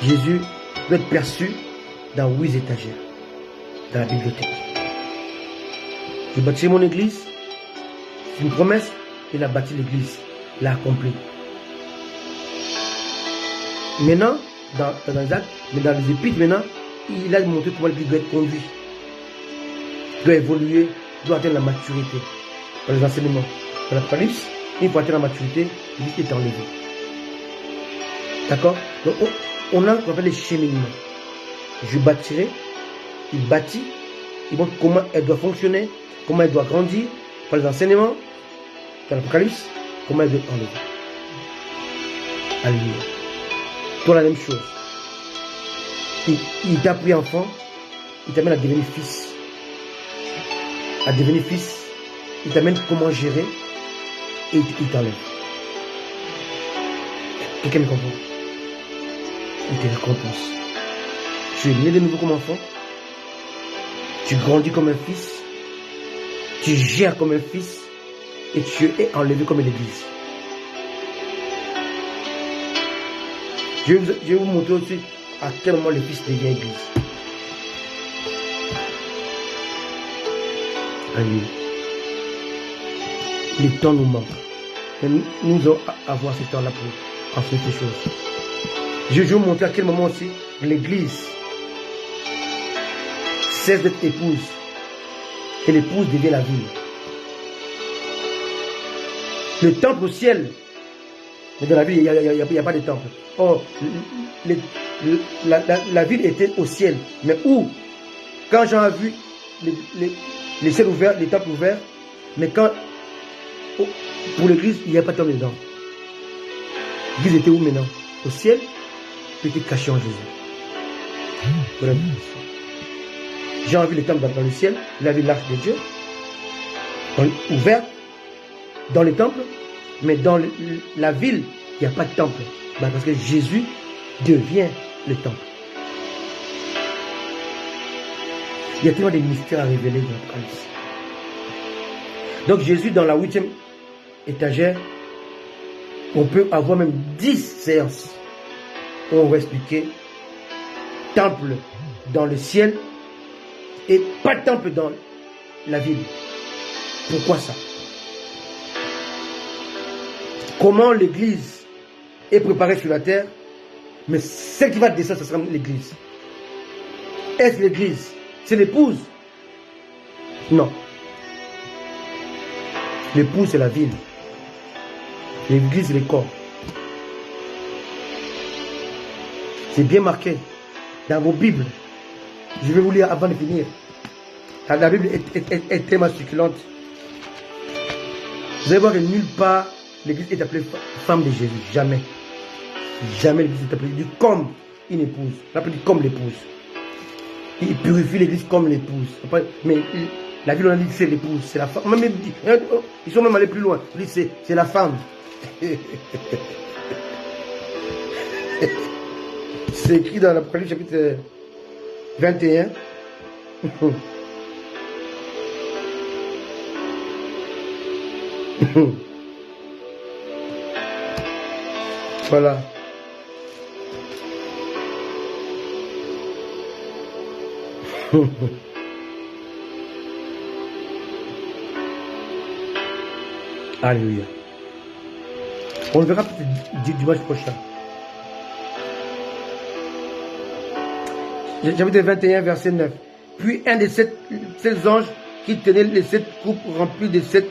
Jésus doit être perçu dans 8 étagères, dans la bibliothèque. Je bâtirai mon église. C'est une promesse. Il a bâti l'église. Il l'a accompli. Maintenant, dans les actes, mais dans les épîtres, maintenant, il a montré comment l'église doit être conduite. Doit évoluer, doit atteindre la maturité. Dans les enseignements. Dans l'Apocalypse, il faut atteindre la maturité, l'église est enlevée. D'accord? Donc, on a ce qu'on appelle les cheminements. Je bâtirai, il bâtit, il montre comment elle doit fonctionner, comment elle doit grandir, par les enseignements, dans l'Apocalypse, comment elle doit être enlevée. Alléluia. Toi, la même chose. Il t'a pris enfant, il t'amène à devenir fils. À devenir fils, il t'amène comment gérer et il t'enlève. Quelqu'un me comprend? Il te récompense. Tu es né de nouveau comme enfant, tu grandis comme un fils, tu gères comme un fils et tu es enlevé comme l'église. Je vais vous montrer aussi à quel moment le fils devient église. Alléluia. Le temps nous manque. Et nous devons avoir ce temps-là pour en faire des choses. Je vais vous montrer à quel moment aussi l'église cesse d'être épouse et l'épouse devient la ville. Le temple au ciel, mais dans la ville, il n'y a pas de temple. Or, la ville était au ciel. Mais où? Quand Jean a vu les ciels ouverts, les temples ouverts, mais quand pour l'église, il n'y a pas de temple dedans. L'église était où maintenant? Au ciel, puis était caché en Jésus. Voilà. Jean a vu les temples dans le ciel, il a vu l'arche de Dieu, ouvert dans les temples, mais dans la ville, il n'y a pas de temple. Parce que Jésus devient le temple. Il y a tellement de mystères à révéler dans l'Apocalypse. Donc Jésus, dans la 8e étagère, on peut avoir même 10 séances où on va expliquer temple dans le ciel et pas de temple dans la ville. Pourquoi ça? Comment l'église est préparée sur la terre, mais celle qui va descendre, ce sera l'église. Est-ce l'église? C'est l'épouse? Non. L'épouse, c'est la ville. L'église, c'est le corps. C'est bien marqué dans vos Bibles. Je vais vous lire avant de finir. La Bible est tellement succulente. Vous allez voir que nulle part l'église est appelée femme de Jésus. Jamais. Jamais l'église est appelée comme une épouse. On l'appelle comme l'épouse. Il purifie l'église comme l'épouse. Mais la Bible, on a dit que c'est l'épouse, c'est la femme. Même, ils sont même allés plus loin. Ils disent c'est la femme. C'est écrit dans l'Apocalypse chapitre 21. Voilà. Alléluia. On le verra peut-être dimanche prochain. Chapitre 21, verset 9. Puis un des sept anges qui tenait les 7 coupes remplies de 7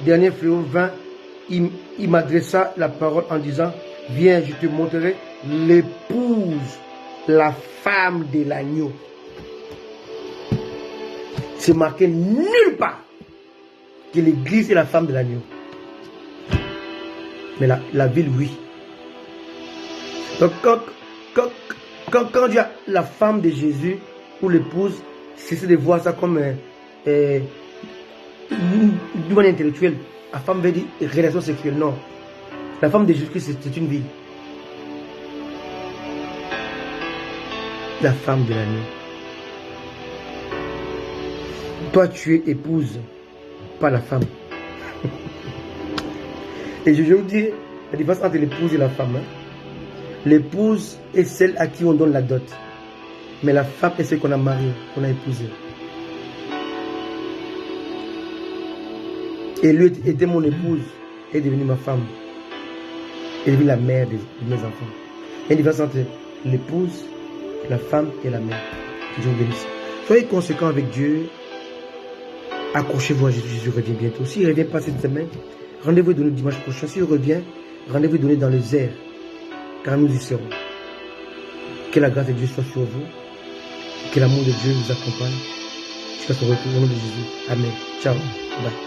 derniers fléaux vint il m'adressa la parole en disant, viens, je te montrerai l'épouse, la femme de l'agneau. C'est marqué nulle part que l'église est la femme de l'agneau. Mais la ville, oui. Donc quand tu as la femme de Jésus ou l'épouse, c'est de voir ça comme d'une manière intellectuelle. La femme veut dire relation sexuelle. Non. La femme de Jésus-Christ, c'est une ville. La femme de l'agneau. Toi, tu es épouse, pas la femme. Et je vais vous dire la différence entre l'épouse et la femme. Hein. L'épouse est celle à qui on donne la dot. Mais la femme est celle qu'on a mariée, qu'on a épousée. Et lui était mon épouse, est devenue ma femme. Elle est devenue la mère de mes enfants. Il y a une différence entre l'épouse, la femme et la mère. Que Dieu vous bénisse. Soyez conséquents avec Dieu. Accrochez-vous à Jésus, Jésus revient bientôt. S'il ne revient pas cette semaine, rendez-vous donné dimanche prochain. S'il revient, rendez-vous donné dans les airs. Car nous y serons. Que la grâce de Dieu soit sur vous. Que l'amour de Dieu vous accompagne. Jusqu'à son retour au nom de Jésus. Amen. Ciao. Bye.